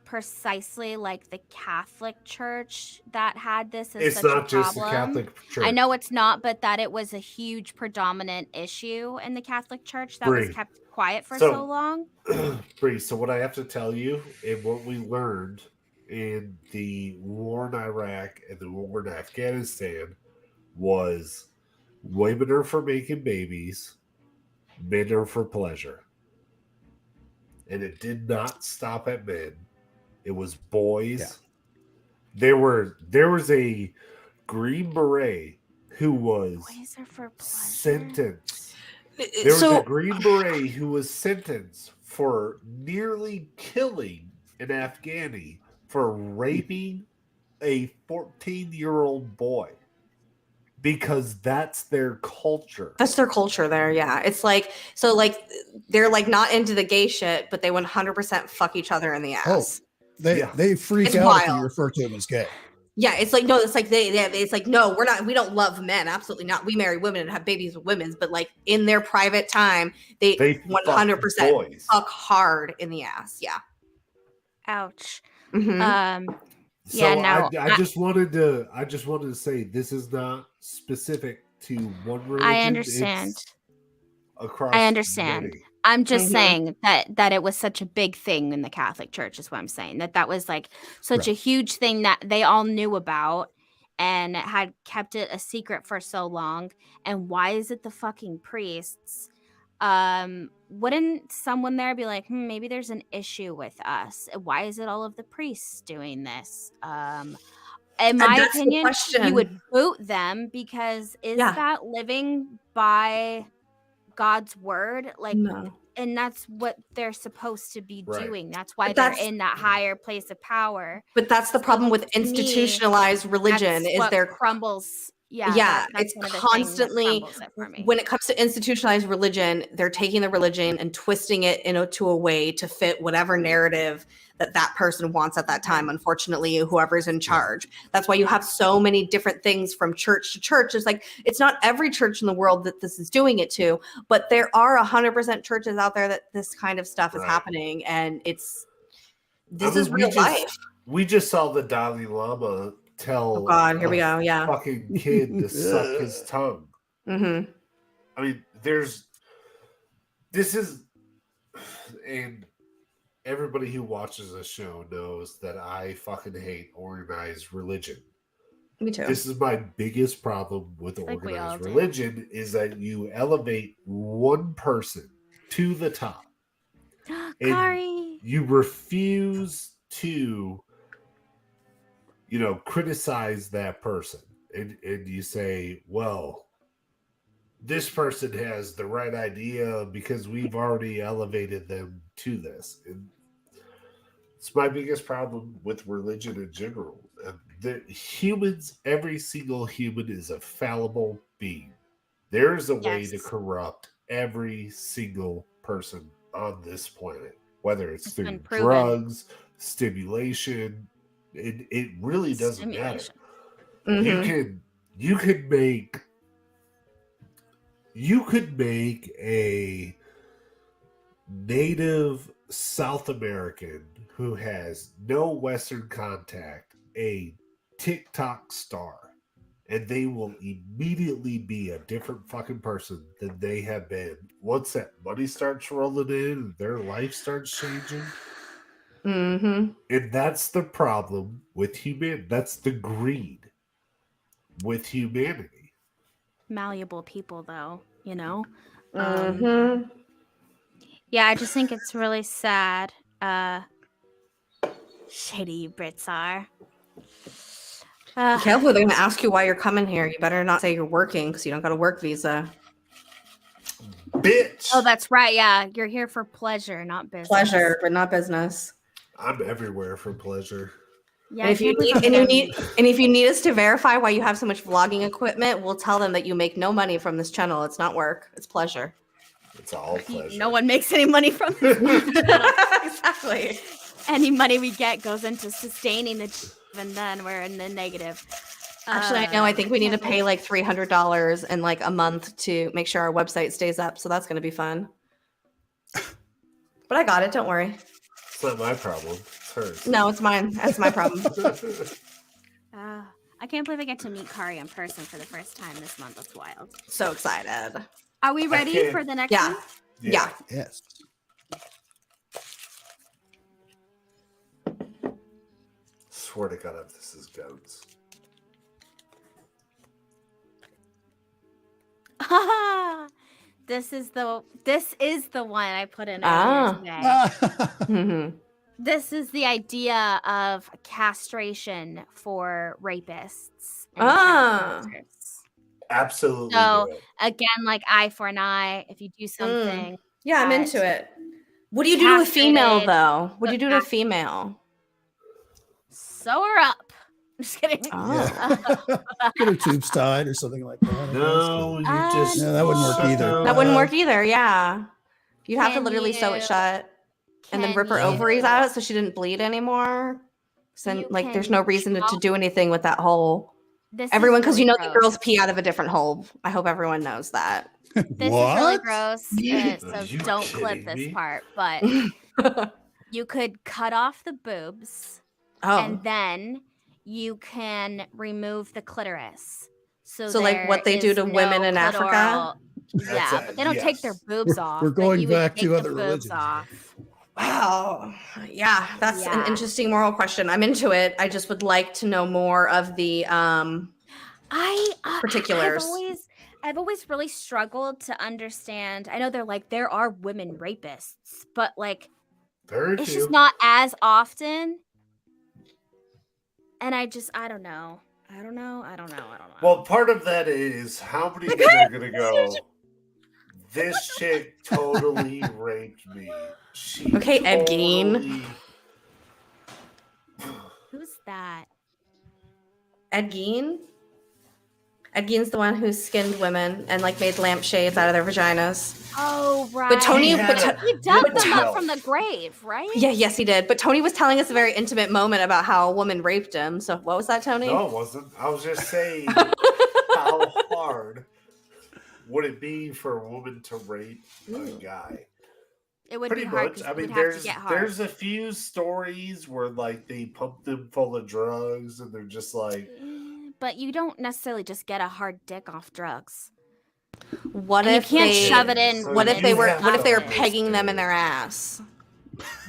precisely like the Catholic Church that had this as It's such not a just the problem. Catholic Church. I know it's not, but that it was a huge predominant issue in the Catholic Church that was Bree. kept quiet for So- so long. Bree, so what I have to tell you and what we learned in the war in Iraq and the war in Afghanistan was women are for making babies, men are for pleasure. And it did not stop at men. It was boys. Yeah. There was a Green Beret who was Boys are for pleasure. sentenced. There was a So Green Beret who was sentenced for nearly killing an Afghani for raping a 14-year-old boy because that's their culture. that's their culture there, yeah. It's like, so like they're like not into the gay shit, but they 100% fuck each other in the ass. They freak It's out if you wild. refer to them as gay. Yeah, it's like no, it's like it's like no, we don't love men, absolutely not. We marry women and have babies with women, but like in their private time, they fuck 100% boys. fuck hard in the ass. Yeah. Ouch. Mhm. So Yeah, no, I just wanted to say this is not specific to one religion. I understand. It's across I understand. many. I'm just Mhm. saying that it was such a big thing in the Catholic Church is what I'm saying. That was like such a Right. huge thing that they all knew about and had kept it a secret for so long. And why is it the fucking priests? Wouldn't someone there be like, maybe there's an issue with us? Why is it all of the priests doing this? In And my that's the opinion, question. you would boot them because is Yeah. that living by God's word? Like, No. and that's what they're supposed to be Right. doing. That's why But they're that's- in that higher place of power. But that's the So problem with to me, institutionalized religion That's is what their crumbles. Yeah, yeah, that's it's one of the things that constantly crumbles it for me. when it comes to institutionalized religion, they're taking the religion and twisting it into a way to fit whatever narrative that person wants at that time. Unfortunately, whoever's in charge. That's why you have so many different things from church to church. It's like it's not every church in the world that this is doing it to, but there are 100% churches out there that this kind of stuff is Right. happening, and this I mean, is real life. We just saw the Dalai Lama tell Oh God, here we go. Yeah. fucking kid to suck his tongue. Mm-hmm. I mean, and everybody who watches this show knows that I fucking hate organized religion. Me too. This is my biggest problem with Like we all organized do. religion is that you elevate one person to the top. KARI. You refuse to, criticize that person. And you say, well, this person has the right idea because we've already elevated them to this. And it's my biggest problem with religion in general. Every single human is a fallible being. There is a way to Yes. corrupt every single person on this planet, whether it's been through proven. drugs, stimulation. It really doesn't matter. Stimulation. Mhm. You could make a native South American who has no Western contact a TikTok star, and they will immediately be a different fucking person than they have been once that money starts rolling in and their life starts changing. Mhm. And that's the problem with humanity. That's the greed with humanity. Malleable people, though, you know. Mhm. Yeah, I just think it's really sad. Shady you Brits are. Be careful, they're gonna ask you why you're coming here. You better not say you're working because you don't got a work visa. Bitch! Oh, that's right. Yeah, you're here for pleasure, not business. Pleasure, but not business. I'm everywhere for pleasure. Yeah, And if you need us to verify why you have so much vlogging equipment, we'll tell them that you make no money from this channel. It's not work. It's pleasure. It's all pleasure. No one makes any money from this. Exactly. Any money we get goes into sustaining the, and then we're in the negative. Actually, I know. I think we need to pay like $300 in like a month to make sure our website stays up. So that's going to be fun. But I got it. Don't worry. It's not my problem. It's hers. No, it's mine. That's my problem. I can't believe I get to meet Kari in person for the first time this month. That's wild. So excited. Are we ready for the next one? Yeah. Yes. Swear to God, if this is guns. This is the one I put in earlier today. Mhm. This is the idea of castration for rapists. And Ah. child molesters. Absolutely. So do it. again, like eye for an eye. If you do something, Yeah, I'm into it. What do you do to a female, though? What do you do to a female? sew her up. I'm just kidding. Oh. Get her tubes tied or something like that. No, you just. No, that wouldn't work either. That wouldn't work either, yeah. You'd have to Can literally sew it you- shut and then can rip her you- ovaries out so she didn't bleed anymore. So You like there's can no reason to chop- do anything with that hole. This is Everyone, because really you know that gross. girls pee out of a different hole. I hope everyone knows that. This is really What? gross. Are So you don't clip kidding this me? part. But you could cut off the boobs, Oh, and then you can remove the clitoris. So like what they do there to is women no in Africa? clitoral- That's Yeah, a- but they don't take their yes. boobs off. We're but going you would back to take the other boobs religions. off. wow. Yeah, that's an Yeah. interesting moral question. I'm into it. I just would like to know more of the particulars. I've always really struggled to understand. I know there are women rapists, but like Very it's few. just not as often. And I don't know. I don't know. Well, part of that is how many men are going to go, this chick totally raped me. She Okay, Ed Gein. totally... Who's that? Ed Gein? Ed Gein's the one who skinned women and like made lampshades out of their vaginas. Oh, right. But Tony, He had a- he dug But them up no. from the grave, right? yeah, yes, he did. But Tony was telling us a very intimate moment about how a woman raped him. So what was that, Tony? No, it wasn't. I was just saying, how hard would it be for a woman to rape a guy? It would Pretty be hard much. 'cause I you mean, would have to get hard. there's a few stories where like they pump them full of drugs and they're just like, But you don't necessarily just get a hard dick off drugs. What And if you can't they? shove it in. So What if you they were? have What if they were to pegging them in understand. their ass?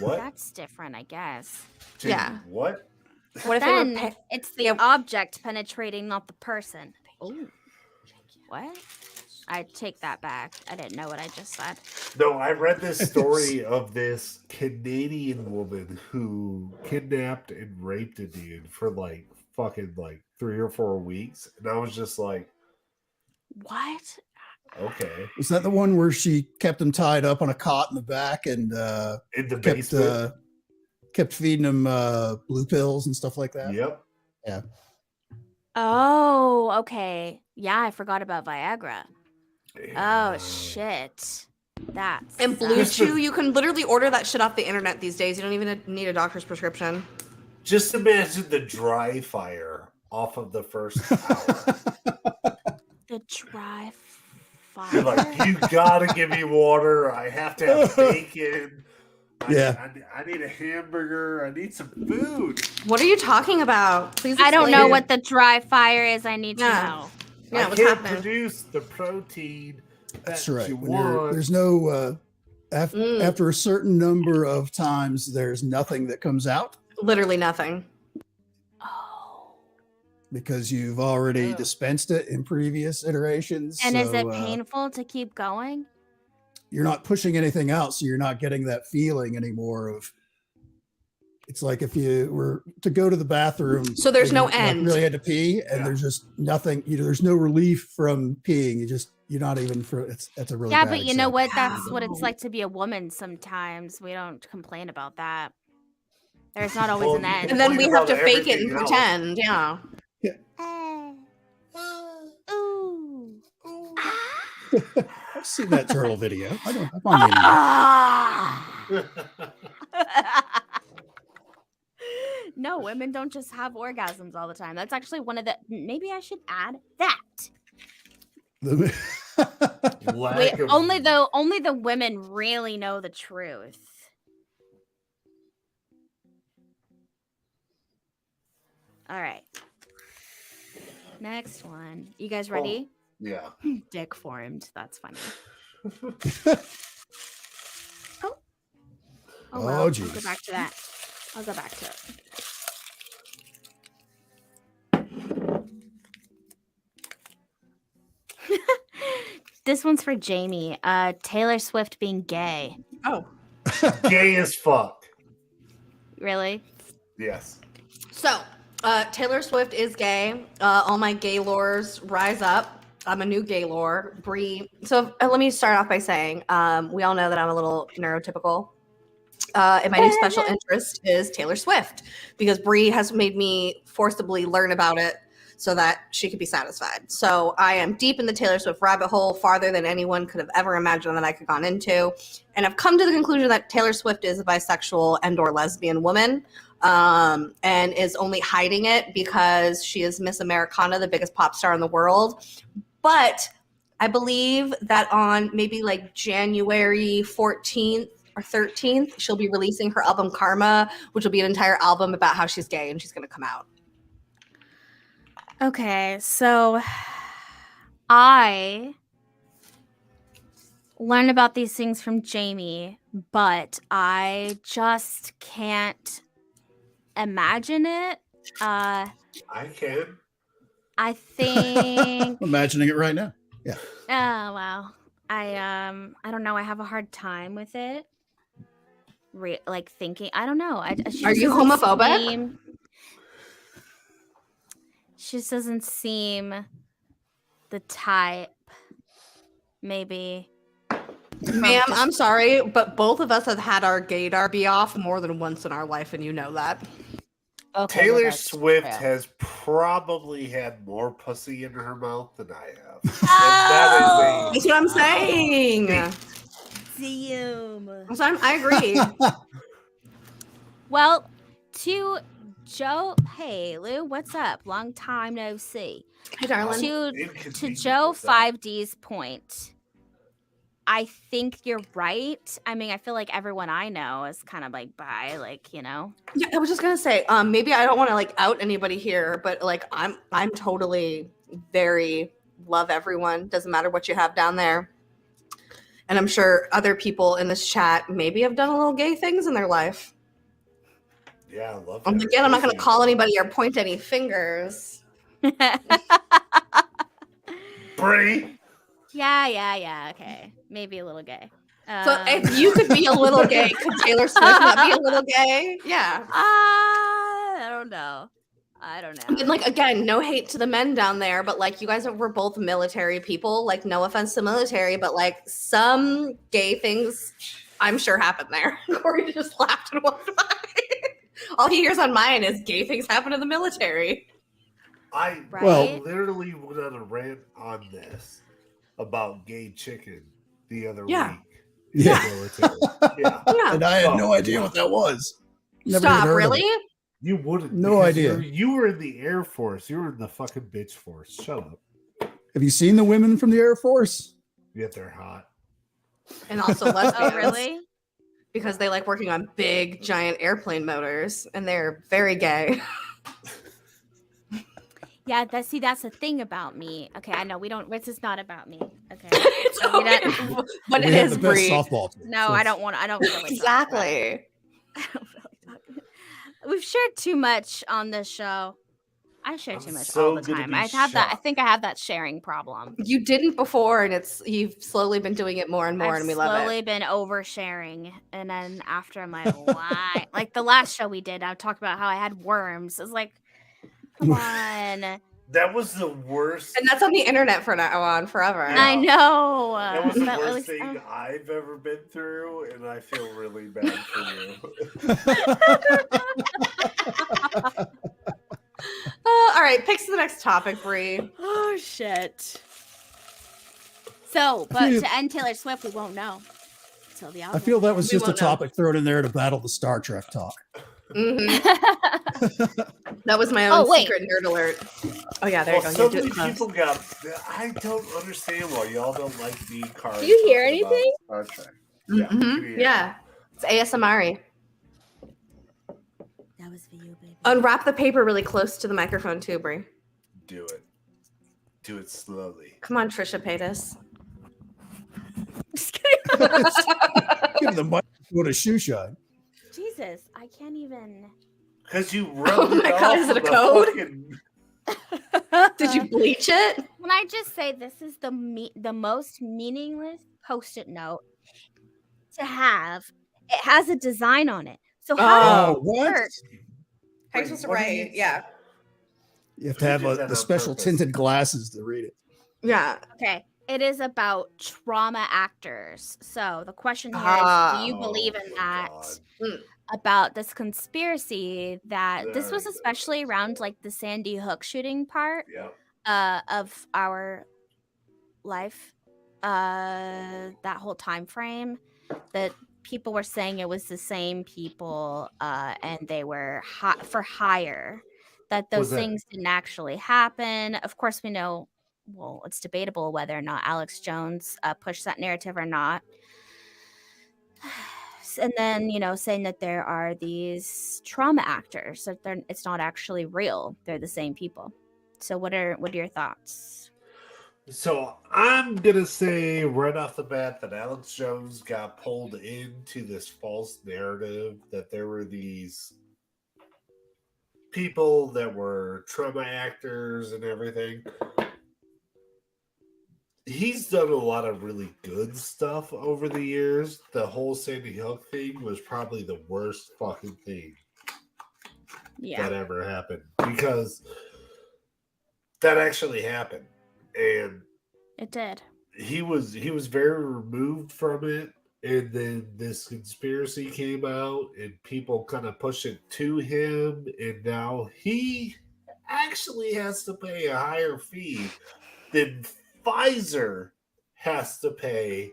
what? That's different, I guess. Dude, Yeah. What? What if Then they were? it's the Yeah. object penetrating, not the person. Oh, what? I take that back. I didn't know what I just said. No, I read this story of this Canadian woman who kidnapped and raped a dude for like fucking like 3 or 4 weeks. And I was just like, What? okay. Was that the one where she kept him tied up on a cot in the back and In the kept basement. kept feeding him blue pills and stuff like that? Yep. Oh, okay. Yeah, I forgot about Viagra. Yeah. Oh shit. That's And Blue Chew, you can literally order that shit off the internet these days. You don't even need a doctor's prescription. Just imagine the dry fire off of the first hour. The dry You're fire. like, you gotta give me water. I have to have bacon. I need a hamburger. I need some food. What are you talking about? Please I don't explain. know what the dry fire is. I need to know. Yeah, I what's can't happening? produce the protein That's that right. you When you're- want. there's no after a certain number of times, there's nothing that comes out Literally nothing. Oh. because you've already dispensed it in previous iterations. And is it so, painful to keep going? you're not pushing anything out, so you're not getting that feeling anymore of. It's like if you were to go to the bathroom. So there's and no you, like, end. really had to pee, and there's just nothing. There's no relief from peeing. You're not even for. That's a really Yeah, bad but you know example. what? That's what it's like to be a woman sometimes. We don't complain about that. There's not always Well, an you end. can And then we have to about fake it and everything else. pretend. Yeah. Ooh. I've seen that turtle video. I'm on the internet. Ah! No, women don't just have orgasms all the time. That's actually one of the. Maybe I should add that. Lack of- Only the women really know the truth. All right. Next one. You guys ready? Yeah. Dick formed. That's funny. Oh, well, I'll go geez. back to that. I'll go back to it. This one's for Jamie. Taylor Swift being gay. Oh. Gay as fuck. Really? Yes. So, Taylor Swift is gay. All my gay lores rise up. I'm a new gay lore. Brie. So let me start off by saying, we all know that I'm a little neurotypical. And my new special interest is Taylor Swift because Brie has made me forcibly learn about it so that she could be satisfied. So I am deep in the Taylor Swift rabbit hole, farther than anyone could have ever imagined that I could have gone into. And I've come to the conclusion that Taylor Swift is a bisexual and/or lesbian woman, and is only hiding it because she is Miss Americana, the biggest pop star in the world. But I believe that on maybe like January 14th or 13th, she'll be releasing her album Karma, which will be an entire album about how she's gay and she's going to come out. Okay, so I learned about these things from Jamie, but I just can't imagine it. I can. I think. I'm imagining it right now. Oh wow. I don't know. I have a hard time with it. Like thinking. I don't know. She Are just you doesn't homophobic? She just doesn't seem the type. Maybe. Ma'am, I'm sorry, but both of us have had our gaydar be off more than once in our life, and you know that. Okay, Taylor that's Swift true. has probably had more pussy in her mouth than I have. Oh! That's what I'm saying. Damn. So I agree. Well, to Joe, hey Lou, what's up? Long time no see. Hey, darling. To Joe 5D's point, I think you're right. I mean, I feel like everyone I know is kind of like bi, like, you know. Yeah, I was just gonna say, maybe I don't want to like out anybody here, but like I'm totally very love everyone. Doesn't matter what you have down there. And I'm sure other people in this chat maybe have done a little gay things in their life. Yeah, I love And that. again, I'm not gonna call anybody or point any fingers. Brie. Yeah. Okay, maybe a little gay. So if you could be a little gay, could Taylor Swift not be a little gay? Yeah. I don't know. And like again, no hate to the men down there, but like you guys were both military people. Like no offense to military, but like some gay things, I'm sure happened there. Corey just laughed and walked by. All he hears on mine is gay things happen in the military. I Right? literally went on a rant on this about gay chicken the other Yeah. week. In Yeah. the military. Yeah. Yeah. And I had no idea what that was. Never even Stop, heard of really? it. You wouldn't. No because idea. You were in the Air Force. You were in the fucking bitch force. Shut up. Have you seen the women from the Air Force? Yet they're hot. And also lesbians. Oh, really? Because they like working on big, giant airplane motors, and they're very gay. Yeah, that's the thing about me. Okay, I know we don't. This is not about me. Okay, It's So we okay, don't- but We it have is the best Brie. softball team. no, so I it's- don't want. I don't feel like Exactly. I don't feel like talking. We've shared too much on this show. I share I'm too much so all the gonna time. be I have that. I shocked. think I have that sharing problem. You didn't before, and you've slowly been doing it more and more, I've and we love slowly it. been oversharing, and then after I'm like, why? Like the last show we did, I talked about how I had worms. It's like, come on. That was the worst. And that's on the internet from now on forever. Yeah. I know. That was the but at worst least- thing I've ever been through, and I feel really bad for you. All right, picks the next topic, Brie. Oh shit. So, but to end Taylor Swift, we won't know until the album. I feel that was We just a won't know. topic thrown in there to battle the Star Trek talk. Mhm. That was my own Oh, wait. secret nerd alert. Oh yeah, there Well, you so go. You do many it close. people got. I don't understand why y'all don't like me. Kari, Do you hear talking about anything? Star Trek. Yeah, Mhm. Yeah, it's ASMR. That was for you, baby. Unwrap the paper really close to the microphone too, Brie. Do it. Do it slowly. Come on, Trisha Paytas. Just kidding. Give the microphone a shoe shine. Jesus, I can't even. Because you rubbed Oh it my God, off is it a with code? fucking- Did you bleach it? Can I just say this is the most meaningless post-it note to have? It has a design on it. So how Oh, does it what? work? How you supposed to What do write? you- Yeah. You have to Who have did that the on special purpose? tinted glasses to read it. Yeah. Okay, it is about trauma actors. So the question here is, Ah. do you believe Oh in my that? God. About this conspiracy that this was There you especially around like the Sandy Hook shooting part Yeah. of our life, that whole time frame, that people were saying it was the same people, and they were for hire, that those Was that- things didn't actually happen. Of course, we know, well, it's debatable whether or not Alex Jones pushed that narrative or not. And then, saying that there are these trauma actors, that it's not actually real. They're the same people. So what are your thoughts? So I'm gonna say right off the bat that Alex Jones got pulled into this false narrative that there were these people that were trauma actors and everything. He's done a lot of really good stuff over the years. The whole Sandy Hook thing was probably the worst fucking thing that ever happened, because that actually happened, and It did. he was very removed from it, and then this conspiracy came out and people kind of push it to him, and now he actually has to pay a higher fee than Pfizer has to pay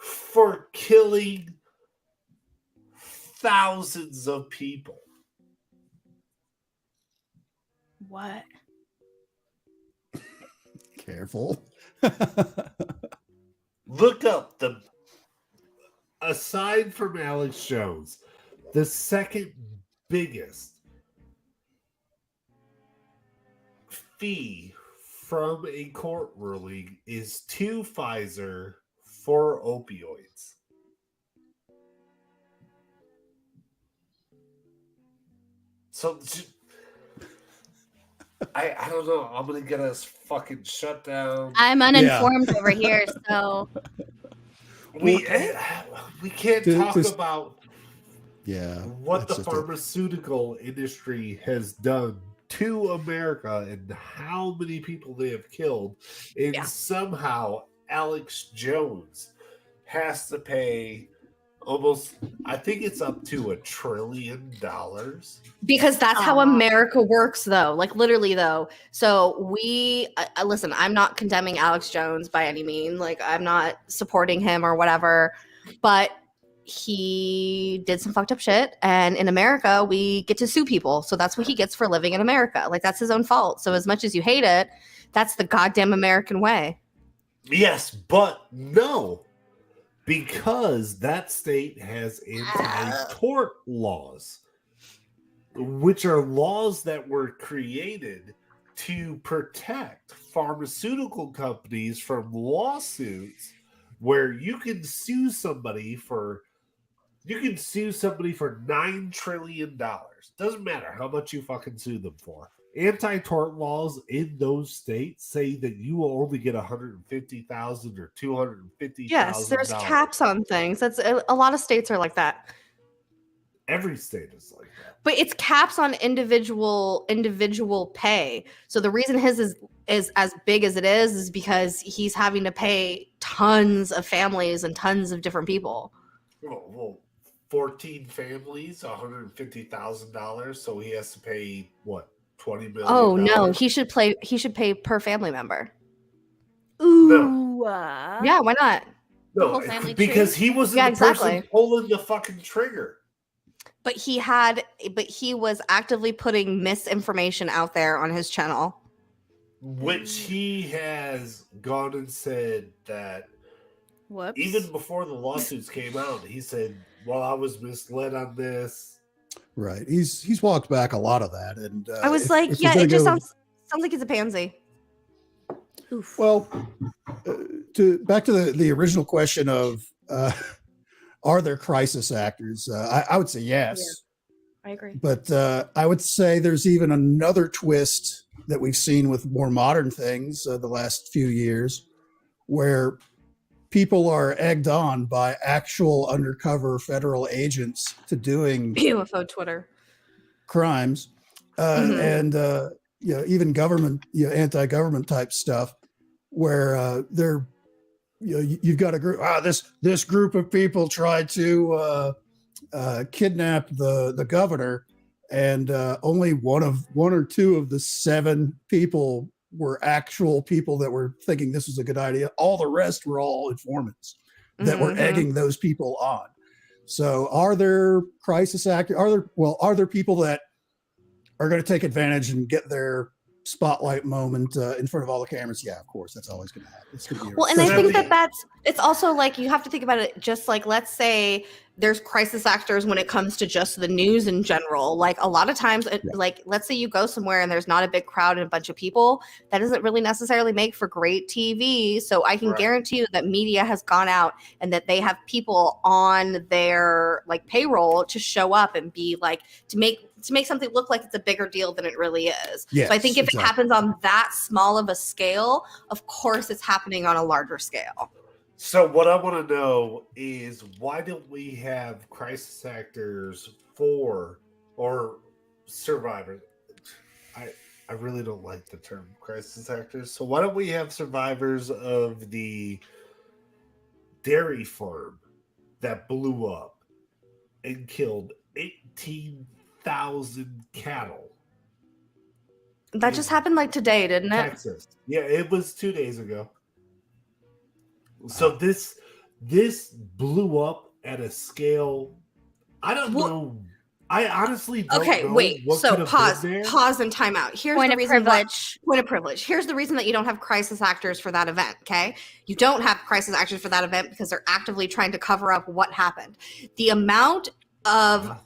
for killing thousands of people. What? Careful. Look up aside from Alex Jones, the second biggest fee from a court ruling is to Pfizer for opioids. So I don't know. I'm gonna get us fucking shut down. I'm uninformed over here, so We can't To- talk to- about Yeah. what the that's just it. pharmaceutical industry has done to America and how many people they have killed, and Yeah. somehow Alex Jones has to pay almost, I think it's up to $1 trillion. Because that's how Aw. America works, though. Like literally, though. So listen. I'm not condemning Alex Jones by any means. Like I'm not supporting him or whatever. But he did some fucked up shit. And in America, we get to sue people. So that's what he gets for living in America. Like, that's his own fault. So as much as you hate it, that's the goddamn American way. Yes, but no. Because that state has anti-tort laws, which are laws that were created to protect pharmaceutical companies from lawsuits where you can sue somebody for $9 trillion. Doesn't matter how much you fucking sue them for. Anti-tort laws in those states say that you will only get $150,000 or $250,000. Yes, there's caps on things. That's a lot of states are like that. Every state is like that. But it's caps on individual pay. So the reason his is as big as it is because he's having to pay tons of families and tons of different people. Well, 14 families, $150,000. So he has to pay what? $20 million. Oh no, he should pay per family member. Ooh. Yeah, why not? The whole family because tree? he was Yeah, the person exactly. pulling the fucking trigger. But he was actively putting misinformation out there on his channel. Which he has gone and said that Whoops. even before the lawsuits came out, he said, well, I was misled on this. Right. He's walked back a lot of that. And I was like, if yeah, we're it just gonna sounds like he's a pansy. Oof. Well, back to the original question of are there crisis actors? I would say yes. Yeah, I agree. But I would say there's even another twist that we've seen with more modern things the last few years, where people are egged on by actual undercover federal agents to doing UFO Twitter crimes, and even government, anti-government type stuff, where they're, you've got a group. This group of people tried to kidnap the governor, and only one or two of the 7 people were actual people that were thinking this was a good idea. All the rest were all informants that were egging those people on. So are there crisis actors? Are there people that are going to take advantage and get their spotlight moment in front of all the cameras? Yeah, of course, that's always going to happen. It's going to be well, and I think it's also like you have to think about it just like, let's say there's crisis actors when it comes to just the news in general. Like a lot of times, like let's say you go somewhere and there's not a big crowd and a bunch of people, that doesn't really necessarily make for great TV. So I can guarantee you that media has gone out and that they have people on their like payroll to show up and be like, to make something look like it's a bigger deal than it really is. Yes, so I think if it happens on that small of a scale, of course it's happening on a larger scale. So what I want to know is, why don't we have crisis actors or survivors? I really don't like the term crisis actors. So why don't we have survivors of the dairy farm that blew up and killed 18,000 cattle? That just happened like today, didn't it? Texas. Yeah, it was 2 days ago. So this blew up at a scale. I don't know. I honestly don't know. Okay, wait. What So could have been there. pause and time out. Here's Point the of reason privilege. Point of privilege. Here's the reason that you don't have crisis actors for that event, okay? You don't have crisis actors for that event because they're actively trying to cover up what happened. The amount of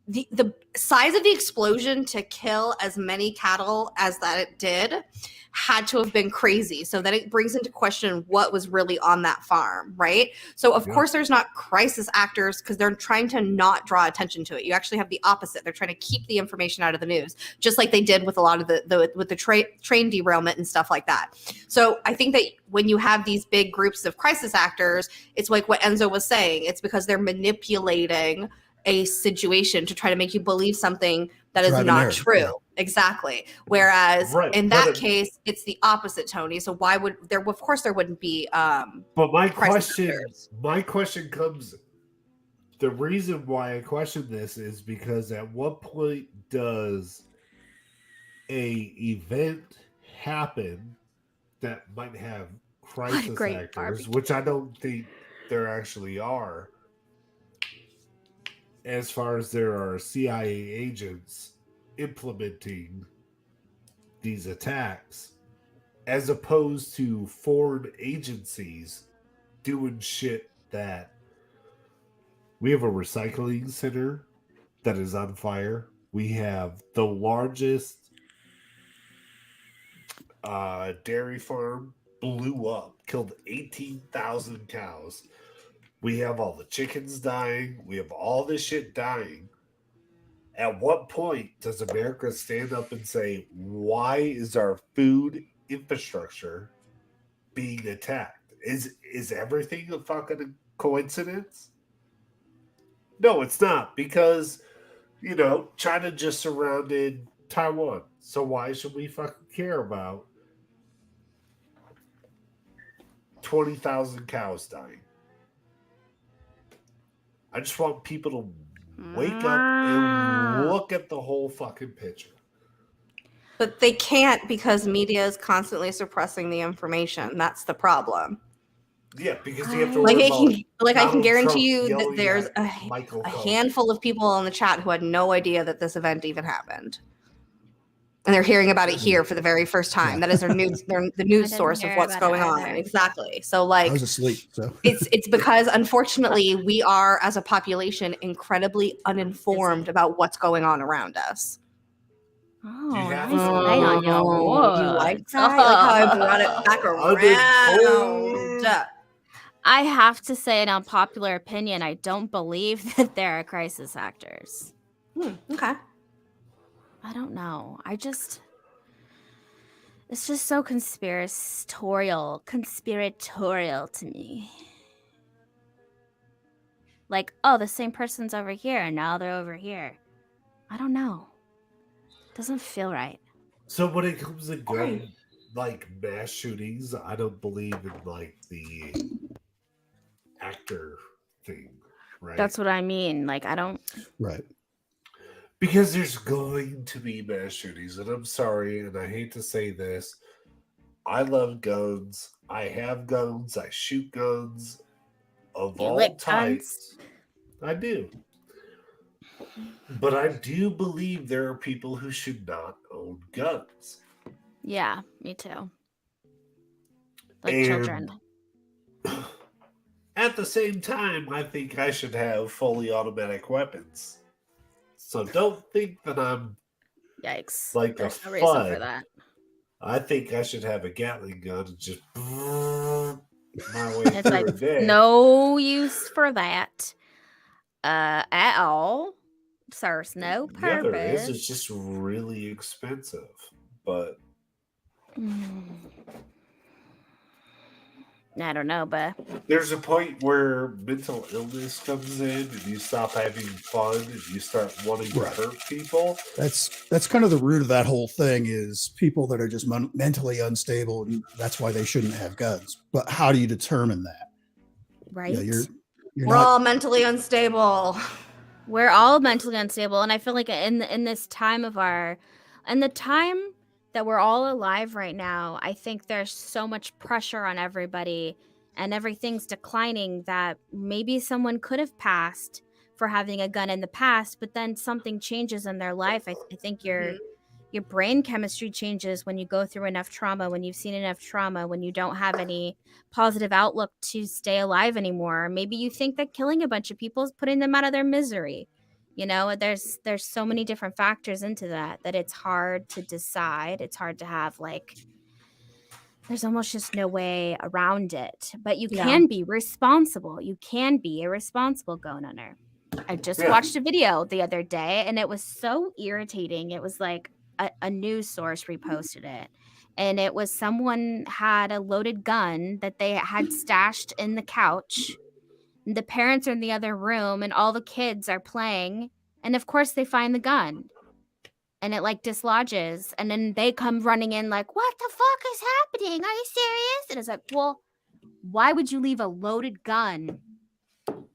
the size of the explosion to kill as many cattle as that it did had to have been crazy. So that it brings into question what was really on that farm, right? So of course there's not crisis actors because they're trying to not draw attention to it. You actually have the opposite. They're trying to keep the information out of the news, just like they did with a lot of the train derailment and stuff like that. So I think that when you have these big groups of crisis actors, it's like what Enzo was saying. It's because they're manipulating a situation to try to make you believe something that is not true. Yeah. Exactly. Whereas in that case, it's the opposite, Tony. So why would there? Of course, there wouldn't be. But my question comes. The reason why I question this is because at what point does a event happen that might have crisis actors, which I don't think there actually are, as far as there are CIA agents implementing these attacks, as opposed to foreign agencies doing shit that we have a recycling center that is on fire. We have the largest dairy farm blew up, killed 18,000 cows. We have all the chickens dying. We have all this shit dying. At what point does America stand up and say, why is our food infrastructure being attacked? Is everything a fucking coincidence? No, it's not, because, you know, China just surrounded Taiwan. So why should we fucking care about 20,000 cows dying? I just want people to wake up and look at the whole fucking picture. But they can't because media is constantly suppressing the information. That's the problem. Yeah, because you have to Like worry I about can, like I can Donald guarantee Trump you that yelling there's at Michael a Cohen. handful of people on the chat who had no idea that this event even happened, and they're hearing about it here for the very first time. Yeah. That is their news, the news didn't source of hear what's about it going on. either. Exactly. So I like was asleep. So it's because unfortunately we are as a population incredibly uninformed about what's going on around us. Oh, You have nice to- play on your words. You like that? You like how I brought it back Uninformed. around? I have to say an unpopular opinion. I don't believe that there are crisis actors. Okay. I don't know. It's just so conspiratorial to me. Like, oh, the same person's over here and now they're over here. I don't know. Doesn't feel right. So when it comes to gun, like mass shootings, I don't believe in like the actor thing, right? That's what I mean. Like, I don't. right. Because there's going to be mass shootings, and I'm sorry, and I hate to say this. I love guns. I have guns. I shoot guns of You all lick types. guns? I do. But I do believe there are people who should not own guns. Yeah, me too. Like And children. at the same time, I think I should have fully automatic weapons. So don't think that I'm Yikes. like There's a no reason for FUD. that. I think I should have a Gatling gun and just my way It's through like a day. no use for that at all. Serves no purpose. Yeah, there is. It's just really expensive. But I don't know, but there's a point where mental illness comes in and you stop having fun and you start wanting to Right. hurt people. That's kind of the root of that whole thing is people that are just mentally unstable, and that's why they shouldn't have guns. But how do you determine that? right. Yeah, you're We're not. all mentally unstable. We're all mentally unstable, and I feel like in this time of in the time that we're all alive right now, I think there's so much pressure on everybody, and everything's declining that maybe someone could have passed for having a gun in the past, but then something changes in their life. I think your brain chemistry changes when you go through enough trauma, when you've seen enough trauma, when you don't have any positive outlook to stay alive anymore. Maybe you think that killing a bunch of people is putting them out of their misery. You know, there's so many different factors into that it's hard to decide. It's hard to have there's almost just no way around it. But you can be responsible. You can be a responsible gun owner. I just watched a video the other day and it was so irritating. It was like a news source reposted it. And it was someone had a loaded gun that they had stashed in the couch. And the parents are in the other room and all the kids are playing. And of course they find the gun. And it dislodges. And then they come running in like, what the fuck is happening? Are you serious? And it's like, well, why would you leave a loaded gun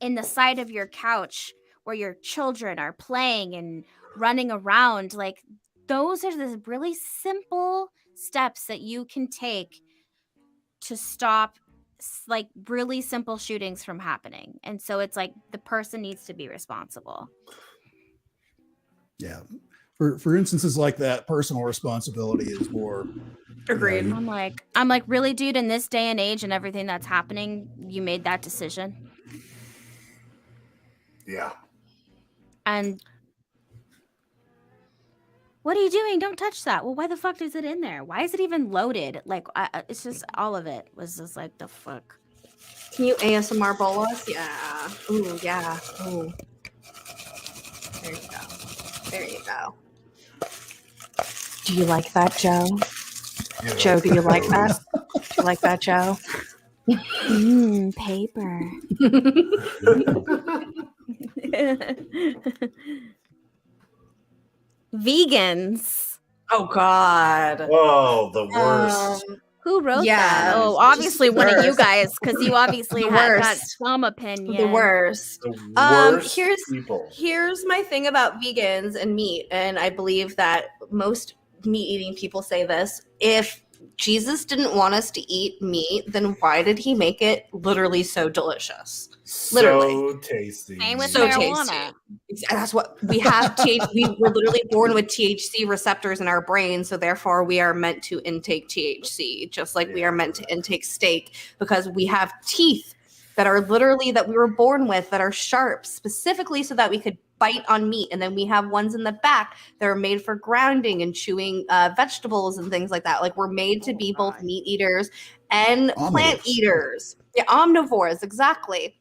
in the side of your couch where your children are playing and running around? Like, those are the really simple steps that you can take to stop like really simple shootings from happening. And so it's like the person needs to be responsible. Yeah. For instances like that, personal responsibility is more. Agreed. you know, I'm like, really, dude, in this day and age and everything that's happening, you made that decision. Yeah. And what are you doing? Don't touch that. Well, why the fuck is it in there? Why is it even loaded? Like, it's just all of it was just like, the fuck. Can you ASMR bowl us? Yeah. Ooh, yeah. Ooh. There you go. There you go. Do you like that, Joe? Yeah. Joe, do you like that? Do you like that, Joe? Paper. Vegans. Oh, God. Oh, the worst. Who wrote Yeah, that? Oh, just obviously the one of you worst. guys, because you obviously The had got worst. some opinion. The worst. The worst people. Here's my thing about vegans and meat, and I believe that most meat-eating people say this. If Jesus didn't want us to eat meat, then why did he make it literally so delicious? Literally. So tasty. Same with So marijuana. tasty. That's what we have. We were literally born with THC receptors in our brain, so therefore we are meant to intake THC, just like we are meant to intake steak, because we have teeth that are literally that we were born with that are sharp, specifically so that we could bite on meat. And then we have ones in the back that are made for grounding and chewing vegetables and things like that. Like we're made to be both meat eaters and plant Omnivores. eaters. Yeah, omnivores, exactly.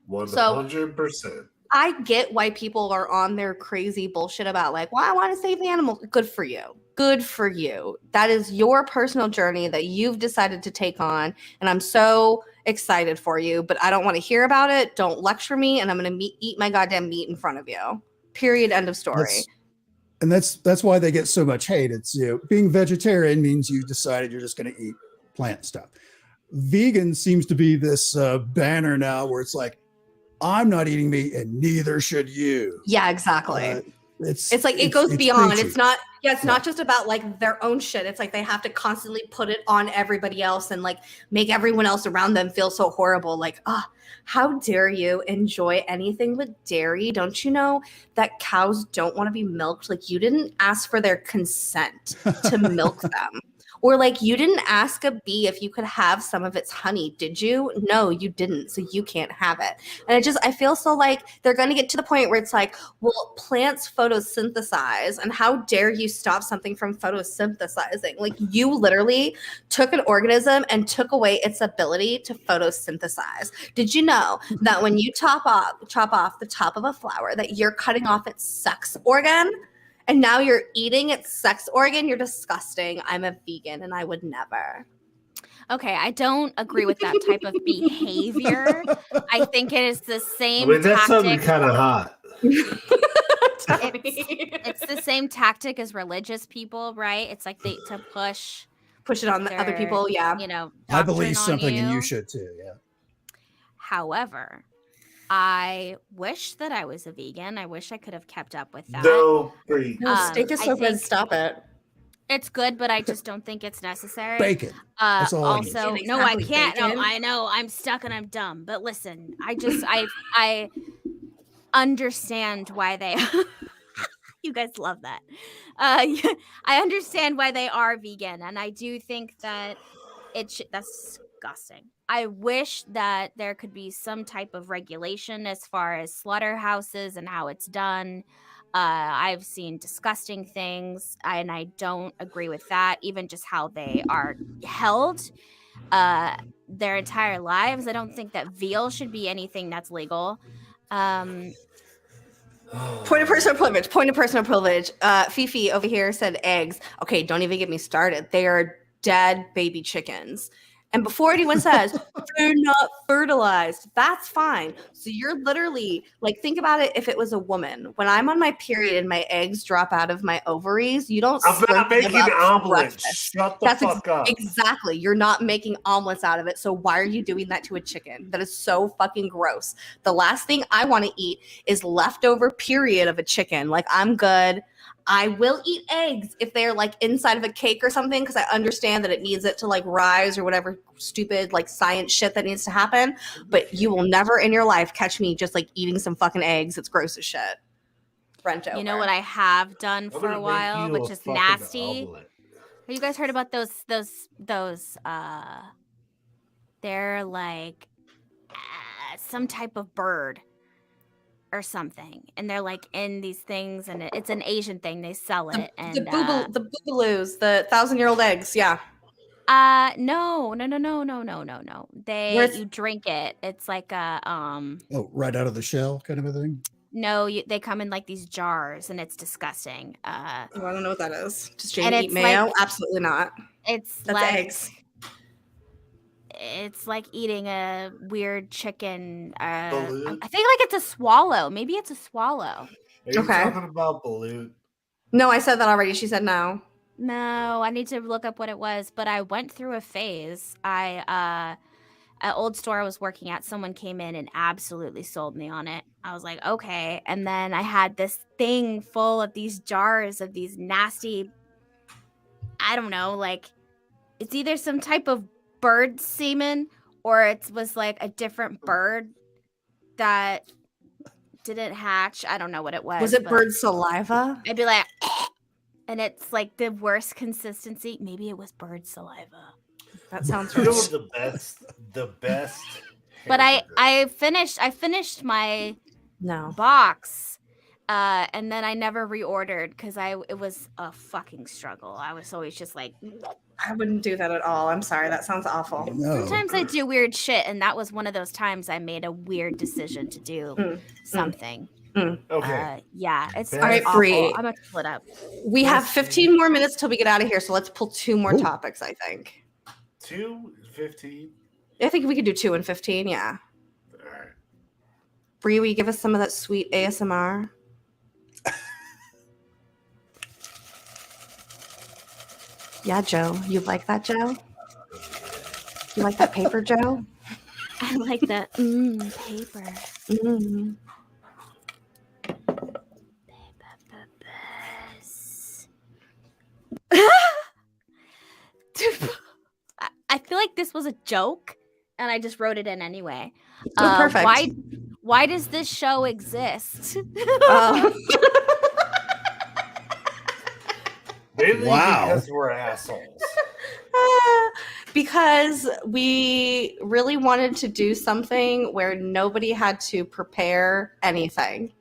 100%. I get why people are on their crazy bullshit about like, well, I want to save the animals. Good for you. Good for you. That is your personal journey that you've decided to take on. And I'm so excited for you, but I don't want to hear about it. Don't lecture me. And I'm going to eat my goddamn meat in front of you. Period. End of story. That's why they get so much hate. It's, being vegetarian means you decided you're just going to eat plant stuff. Vegan seems to be this banner now where it's like, I'm not eating meat and neither should you. Yeah, exactly. It's like it goes beyond. preachy. It's not it's not just about like their own shit. It's like they have to constantly put it on everybody else and like make everyone else around them feel so horrible. Like, how dare you enjoy anything with dairy? Don't you know that cows don't want to be milked? Like you didn't ask for their consent to milk them. Or like you didn't ask a bee if you could have some of its honey, did you? No, you didn't. So you can't have it. And I feel so like they're going to get to the point where it's like, well, plants photosynthesize. And how dare you stop something from photosynthesizing? Like you literally took an organism and took away its ability to photosynthesize. Did you know that when you chop off the top of a flower that you're cutting off its sex organ? And now you're eating its sex organ. You're disgusting. I'm a vegan and I would never. Okay, I don't agree with that type of behavior. I think it is the same that's something tactic. kind of hot. It's the same tactic as religious people, right? It's like to push it on the other people. Yeah. I believe doctrine on something and you. you should too. Yeah. However, I wish that I was a vegan. I wish I could have kept up with that. No, breathe. Steak is so good. Stop it. It's good, but I just don't think it's necessary. Bacon. That's all I need. Also, no, I can't. No, I know I'm stuck and I'm dumb. But listen, I understand why they. You guys love that. I understand why they are vegan, and I do think that that's disgusting. I wish that there could be some type of regulation as far as slaughterhouses and how it's done. I've seen disgusting things, and I don't agree with that. Even just how they are held their entire lives. I don't think that veal should be anything that's legal. Point of personal privilege. Fifi over here said eggs. Okay, don't even get me started. They are dead baby chickens. And before anyone says they're not fertilized, that's fine. So you're literally like, think about it. If it was a woman, when I'm on my period and my eggs drop out of my ovaries, you don't. I'm not making omelets. Shut the fuck up. Exactly. You're not making omelets out of it. So why are you doing that to a chicken? That is so fucking gross. The last thing I want to eat is leftover period of a chicken. Like I'm good. I will eat eggs if they're like inside of a cake or something, because I understand that it needs it to like rise or whatever stupid like science shit that needs to happen. But you will never in your life catch me just like eating some fucking eggs. It's gross as shit. Rent over. You know what I have done I'm for gonna a make while, you which a is fucking nasty. omelet. Have you guys heard about those they're like some type of bird or something, and they're like in these things, and it's an Asian thing. They sell it, The boobaloos, the 1,000-year-old eggs. Yeah. No. Where's- You drink it. It's like a Oh, right out of the shell kind of a thing. no, they come in like these jars, and it's disgusting. Oh, I don't know what that is. Does And Jamie eat it's mayo? like- Absolutely not. It's That's like eggs. it's like eating a weird chicken. Balut? I think like it's a swallow. Maybe it's a swallow. Are you Okay. talking about balut? No, I said that already. She said no. No, I need to look up what it was, but I went through a phase. At old store I was working at, someone came in and absolutely sold me on it. I was like, okay. And then I had this thing full of these jars of these nasty, I don't know, like it's either some type of bird semen or it was like a different bird that didn't hatch. I don't know what it was. Was it but bird saliva? I'd be like, and it's like the worst consistency. Maybe it was bird saliva. That sounds You know right. the best. But hamburger. I finished my No. box, and then I never reordered because it was a fucking struggle. I was always just like, I wouldn't do that at all. I'm sorry. That sounds awful. No. sometimes I do weird shit, and that was one of those times I made a weird decision to do something. Okay. Yeah, it's All right, awful. Bree. I'm gonna split up. We have 15 more minutes till we get out of here, so let's pull 2 more Ooh. topics, I think. 2:15. I think we could do 2 and 15, yeah. All right. Bree, will you give us some of that sweet ASMR? Yeah, Joe. You like that, Joe? You like that paper, Joe? I like that paper. Mm. I feel like this was a joke, and I just wrote it in anyway. Oh, perfect. Why does this show exist? Mainly Wow. because we're assholes. Because we really wanted to do something where nobody had to prepare anything.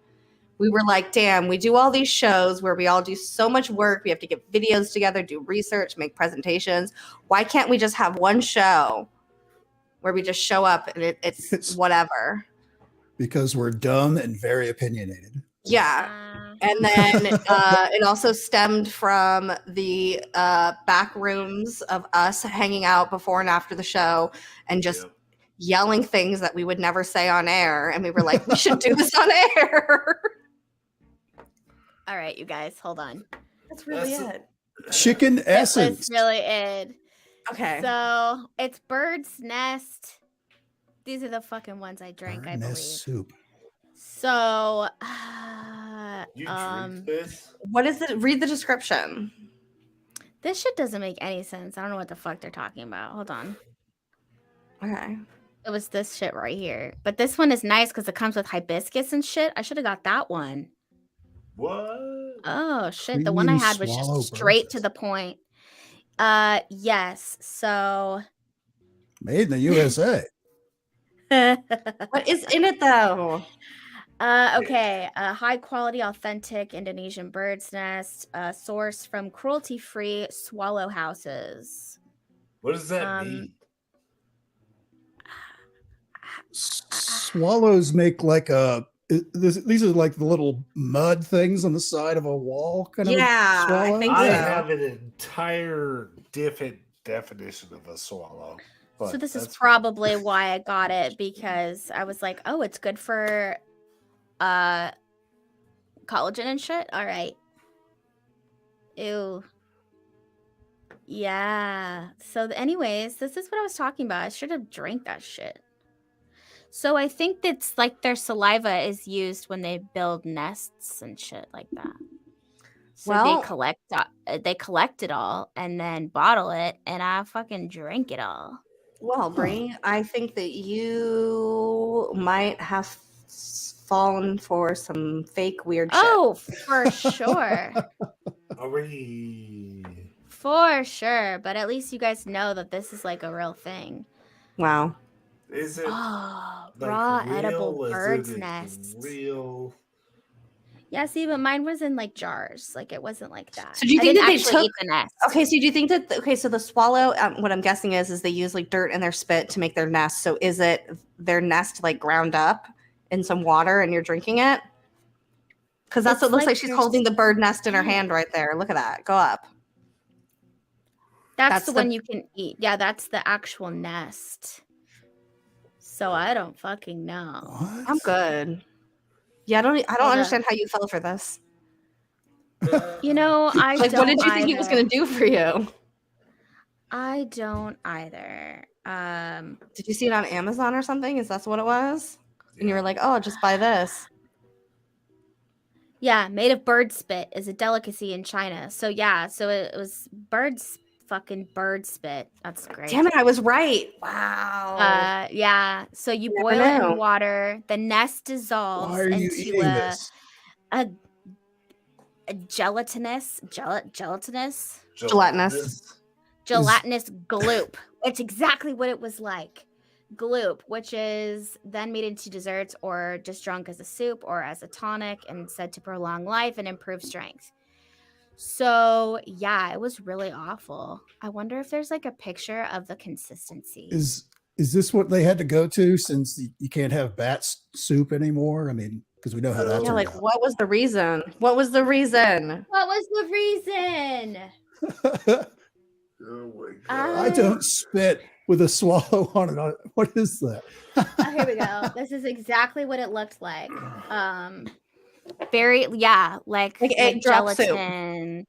We were like, damn, we do all these shows where we all do so much work. We have to get videos together, do research, make presentations. Why can't we just have one show where we just show up and it's whatever? Because we're dumb and very opinionated. Yeah. And then it also stemmed from the back rooms of us hanging out before and after the show and just yelling things that we would never say on air. And we were like, we should do this on air. All right, you guys, hold on. That's really That's- it. Chicken essence. That's really it. Okay. So it's Bird's Nest. These are the fucking ones I drank, I Nest believe. soup. So, You drink this? What is it? Read the description. this shit doesn't make any sense. I don't know what the fuck they're talking about. Hold on. Okay. It was this shit right here. But this one is nice because it comes with hibiscus and shit. I should have got that one. What? Oh shit. The one I Premium had was swallow just straight to bursts. the point. Yes. So Made in the USA. What is in it though? okay. High quality, authentic Indonesian bird's nest, sourced from cruelty-free swallow houses. What does that mean? Swallows make like these are like the little mud things on the side of a wall kind of Yeah, a swallow. I think I so. have an entire different definition of a swallow. So but this is that's probably why I got it, because I was like, oh, it's good for collagen and shit. All right. Ew. Yeah. So anyways, this is what I was talking about. I should have drank that shit. So I think that's like their saliva is used when they build nests and shit like that. So Well- they collect it all and then bottle it, and I fucking drink it all. Well, Brie, I think that you might have fallen for some fake weird shit. Oh, for sure. Already. For sure. But at least you guys know that this is like a real thing. Wow. Is it Oh, like raw real? edible Is bird's it nests. real? Yeah, see, but mine was in like jars. Like it wasn't like that. So do you I think didn't that they actually took- eat the nest? Okay, so do you think that so the swallow? What I'm guessing is they use like dirt in their spit to make their nest. So is it their nest like ground up in some water and you're drinking it? Because that's It's what it looks like like she's your holding the bird nest in her spit. hand right there. Look at that. Go up. That's That's the the- one you can eat. Yeah, that's the actual nest. So I don't fucking know. What? I'm good. Yeah, I don't Hold up. understand how you fell for this. You know, I Like, don't what did you think he was either. going to do for you? I don't either. Did you see it on Amazon or something? Is that what it was? And you were like, oh, just buy this. Yeah, made of bird spit is a delicacy in China. So yeah, so it was fucking bird spit. That's great. Damn it, I was right. Wow. Yeah. So you Never boil it know. in water. The nest dissolves Why are you into eating this? a gelatinous Gelatinous. gelatinous gloop. It's exactly what it was like. Gloop, which is then made into desserts or just drunk as a soup or as a tonic and said to prolong life and improve strength. So yeah, it was really awful. I wonder if there's like a picture of the consistency. Is this what they had to go to since you can't have bat soup anymore? I mean, because we know how that Yeah, turned like, out. what was the reason? What was the reason? What was the reason? Oh my I god. don't spit with a swallow on it. What is that? Oh, here we go. This is exactly what it looked like. Very like egg drop soup. gelatin.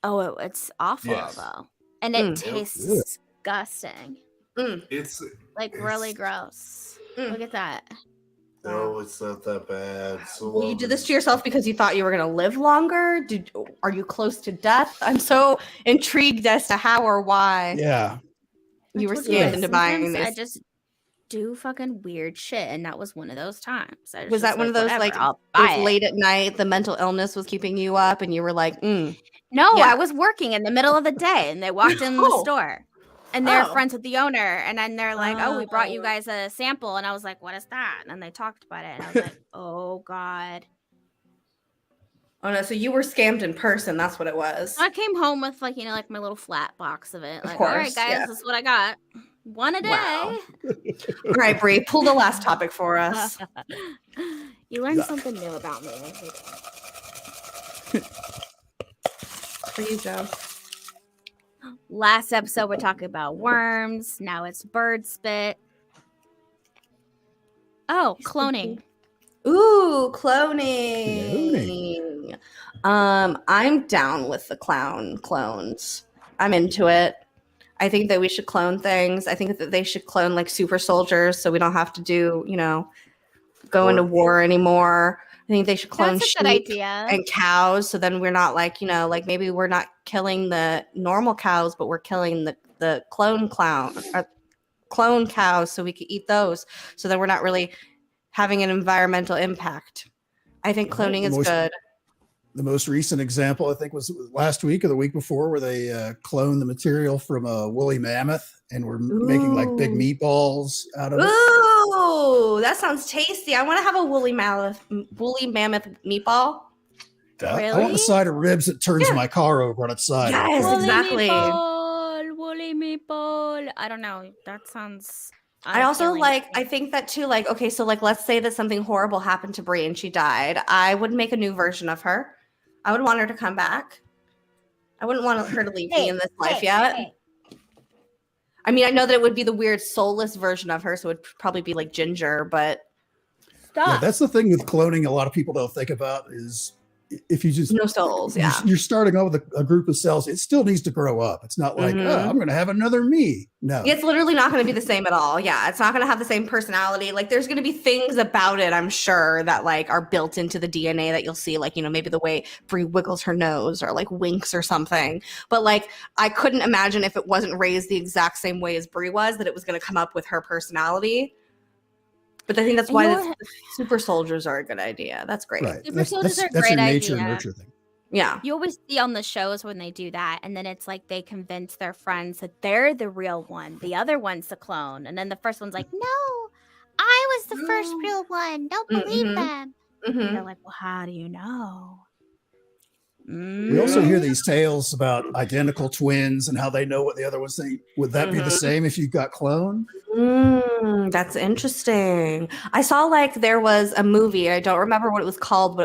Oh, it's awful Yes. though, and it Mm. tastes Ew. disgusting. It's Like really gross. Mm. Look at that. no, it's not that bad. So Well, you did this to yourself because you thought you were going to live longer? Are you close to death? I'm so intrigued as to how or why Yeah. you were I told scammed guys, into buying sometimes I this. just do fucking weird shit, and that was one of those times. I Was just that one of those, whatever, like, I'll It buy was it. late at night, the mental illness was keeping you up, and you were like, No, Yeah. I was working in the middle of the day, and they walked in the Oh. store, and they're Oh. friends with the owner, and then they're like, "Oh, we brought you Oh. guys a sample," and I was like, "What is that?" And then they talked about it, and I was like, "Oh God." oh no, so you were scammed in person. That's what it was. I came home with like my little flat box of it. Of Like, all right, course, guys, yeah. this is what I got. One a day. Wow. All right, Bree, pull the last topic for us. You learned Yuck. something new about me. For you, Joe. Last episode, we're talking about worms. Now it's bird spit. Oh, cloning. Ooh, cloning. I'm down with the clones. I'm into it. I think that we should clone things. I think that they should clone like super soldiers so we don't have to do, go into war anymore. I think they should clone That's a good sheep idea. and cows so then we're not like, maybe we're not killing the normal cows, but we're killing the clone cows so we could eat those. So then we're not really having an environmental impact. I think Yeah, cloning the is most- good. The most recent example, I think, was last week or the week before, where they cloned the material from a woolly mammoth and were making like big Ooh. meatballs out of it. Ooh, that sounds tasty. I want to have a woolly mammoth meatball. I want Really? the side of ribs that turns Yeah. my car over on its side. Yes, Crazy. exactly. Woolly meatball. I don't know. That sounds. I also unappealing to I me. think that too, okay, so let's say that something horrible happened to Brie and she died. I would make a new version of her. I would want her to come back. I wouldn't want her to leave me in this life yet. hey. I mean, I know that it would be the weird soulless version of her, so it would probably be like Ginger, but Yeah, Stop. that's the thing with cloning. A lot of people don't think about is if you just no souls, yeah. you're starting out with a group of cells, it still needs to grow up. It's not like, oh, I'm going to have another me. No, It's literally not going to be the same at all. Yeah, it's not going to have the same personality. Like, there's going to be things about it, I'm sure, that like are built into the DNA that you'll see, like, you know, maybe the way Brie wiggles her nose or like winks or something. But like, I couldn't imagine if it wasn't raised the exact same way as Brie was, that it was going to come up with her personality. But I think that's why the super soldiers are a good idea. That's great. right. Super soldiers are a that's great your nature idea. and nurture thing. Yeah. You always see on the shows when they do that, and then it's like they convince their friends that they're the real one. The other one's the clone. And then the first one's like, no, I was the first real one. Don't believe them. And they're like, well, how do you know? We also hear these tales about identical twins and how they know what the other one's saying. Would that be the same if you got cloned? That's interesting. I saw like there was a movie. I don't remember what it was called, but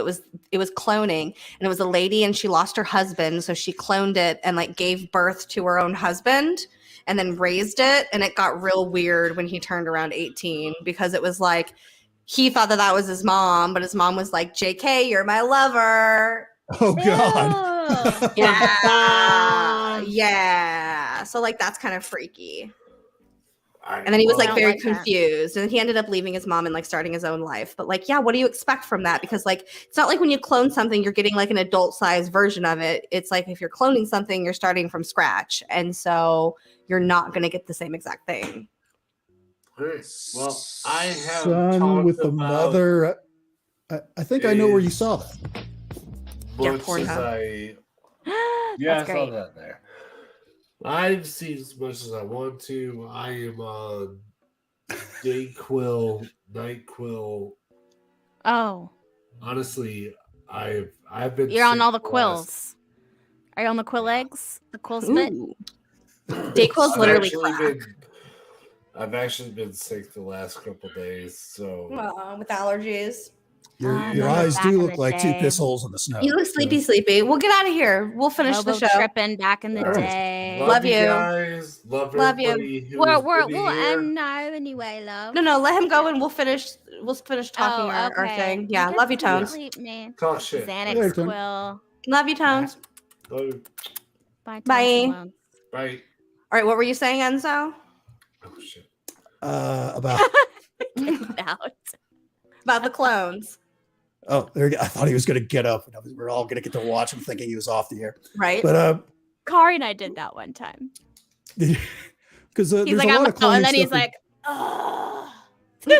it was cloning, and it was a lady and she lost her husband, so she cloned it and like gave birth to her own husband and then raised it, and it got real weird when he turned around 18 because it was like he thought that was his mom, but his mom was like, "JK, you're my lover." Oh God. Yeah. So like that's kind of freaky. And then he was like very confused, and he ended up leaving his mom and like starting his own life. But like, yeah, what do you expect from that? Because like, it's not like when you clone something, you're getting like an adult sized version of it. It's like if you're cloning something, you're starting from scratch, and so you're not going to get the same exact thing. All right. Well, I have Son with the mother. I think I know where you saw that. Yeah, Much as I That's saw great. that there. I've seen as much as I want to. I am on Dayquil, NyQuil. Oh, Honestly, I've been. you're on sick all the the quills. Are you on the quill eggs? The quill spit? Ooh. Dayquil's literally crack. I've actually been sick the last couple days, so With allergies. Your remember eyes back do in look the like two day. piss holes in the snow. You look sleepy. We'll get out of here. We'll finish the Robo show. tripping back in the All right. day. Love you. guys. Love Love you. everybody who We'll has been end here. now anyway, love. No, let him go and we'll finish talking our thing. Yeah, love you, Tones. Sleep, man. Talk shit. Xanax Later, Tony. quill. Love you, Tones. Love you. Bye. Bye. Tones. Bye. All right, what were you saying, Enzo? Oh shit. About Get out. About the clones, there you go. I thought he was going to get up. And we're all going to get to watch him, thinking he was off the air. right? But Kari and I did that one time. because He's there's like, a lot I'm of cloning and then he's stuff like, oh. We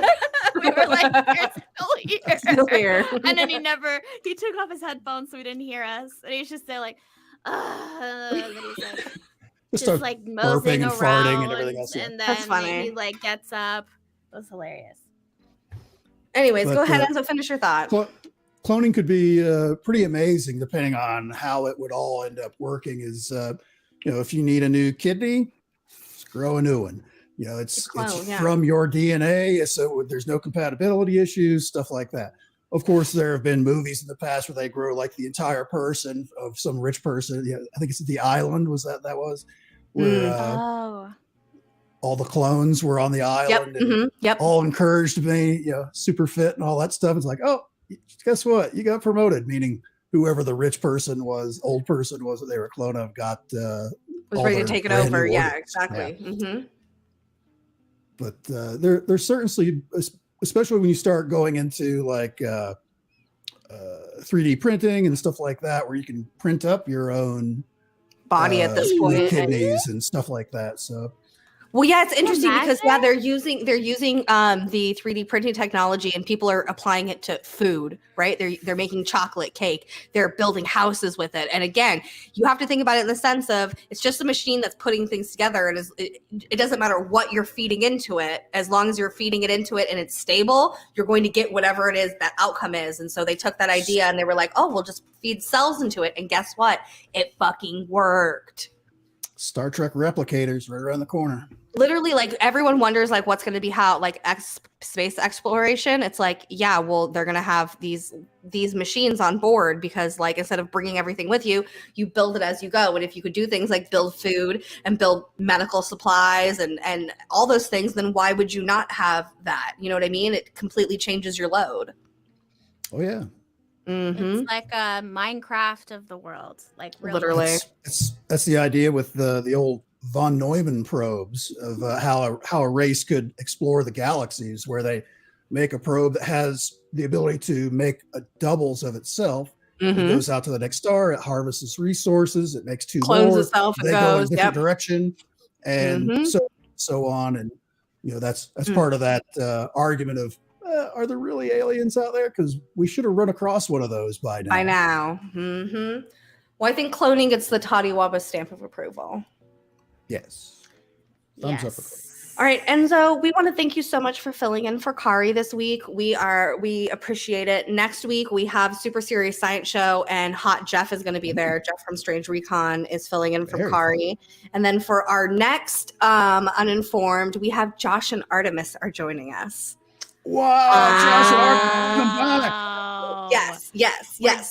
were like, you're Still here. And then he took off his headphones so he didn't hear us. And he's just there like, and then he's like, just start like moseying burping and around, farting and everything else. Yeah. And then That's funny. he like gets up. It was hilarious. Anyways, But, go ahead, Enzo. Finish your thought. Cloning could be pretty amazing depending on how it would all end up working. If you need a new kidney, just grow a new one. It's from your DNA, so there's no compatibility issues, stuff like that. Of course, there have been movies in the past where they grow like the entire person of some rich person. Yeah, I think it's The Island. Was that was where all the clones were on the island and all encouraged to be super fit and all that stuff. It's like, oh, guess what? You got promoted, meaning whoever the rich person was, old person was that they were a clone of, was ready to take it over. Yeah, exactly. Yeah. Mm-hmm. But there's certainly, especially when you start going into like 3D printing and stuff like that, where you can print up your own Body at this point. kidneys and stuff like that. So. Well, yeah, it's interesting because imagine? they're using the 3D printing technology, and people are applying it to food, right? They're making chocolate cake, they're building houses with it, and again, you have to think about it in the sense of it's just a machine that's putting things together, and it doesn't matter what you're feeding into it, as long as you're feeding it into it and it's stable, you're going to get whatever it is that outcome is. And so they took that idea and they were like, oh, we'll just feed cells into it, and guess what? It fucking worked. Star Trek replicators right around the corner. Literally, like everyone wonders like what's going to be how like space exploration. It's like, yeah, well, they're going to have these machines on board because like instead of bringing everything with you, you build it as you go. And if you could do things like build food and build medical supplies and all those things, then why would you not have that? You know what I mean? It completely changes your load. Oh yeah. Mhm. It's like a Minecraft of the world. Like real Literally. life. That's the idea with the old von Neumann probes of how a race could explore the galaxies, where they make a probe that has the ability to make a doubles of itself. It Mhm. goes out to the next star. It harvests its it makes two Clones more. itself and They go in a goes. different Yep. direction, and Mhm. so on. And that's Mm. part of that argument of are there really aliens out there? Because we should have run across one of those by now. By now. Mhm. Well, I think cloning gets the Toddy Wabba stamp of approval. Yes. Thumbs up. Yes. All right, Enzo, we want to thank you so much for filling in for Kari this week. We appreciate it. Next week we have Super Serious Science Show, and Hot Jeff is going to be there. Jeff from Strange Recon is filling in for Very Kari. And then for our next Uninformed, we have Josh and Artemis are joining us. Wow, Josh and Art, come back. Wow. Yes.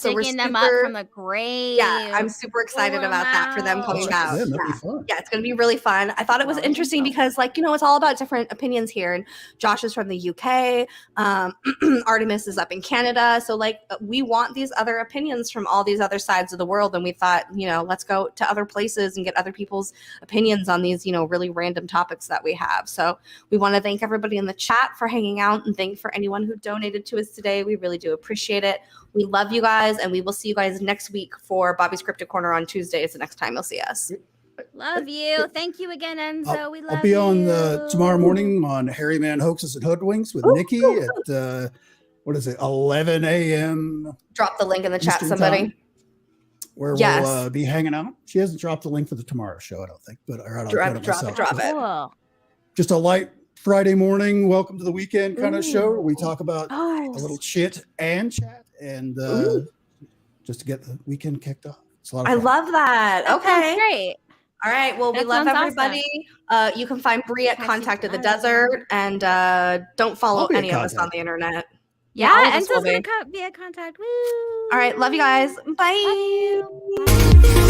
We're digging them up from the grave. Yeah, I'm super excited Pull 'em about that for them coming out. back. That'd Yeah. be fun. Yeah, it's going to be really fun. I thought it was interesting because, it's all about different opinions here. And Josh is from the UK. Artemis is up in Canada. So, we want these other opinions from all these other sides of the world. And we thought, let's go to other places and get other people's opinions on these, really random topics that we have. So, we want to thank everybody in the chat for hanging out and thank for anyone who donated to us today. We really do appreciate it. We love you guys, and we will see you guys next week for Bobby's Cryptic Corner on Tuesday. Is the next time you'll see us. Love you. Thank you again, Enzo. We love you. I'll be on tomorrow morning on Harry Man Hoaxes and Hoodwinks with Nikki at 11 a.m. Drop the link in the chat, Eastern somebody. time, where Yes. we'll be hanging out. She hasn't dropped the link for the tomorrow show, I don't think, but I'll Drop put it myself. it. Cool. Just a light Friday morning, welcome to the weekend kind of show where we talk about a little chit and chat and just to get the weekend kicked off. It's a lot of fun. I love that. That Okay. sounds great. All right. Well, we That love sounds everybody. You can find Bree at Catch you Contact of the tomorrow. Desert, and don't follow I'll be at any of us on Contact. the internet. all Yeah, of us will Enzo's be. gonna be at contact. Woo. All right. Love you guys. Bye. Love you. Bye.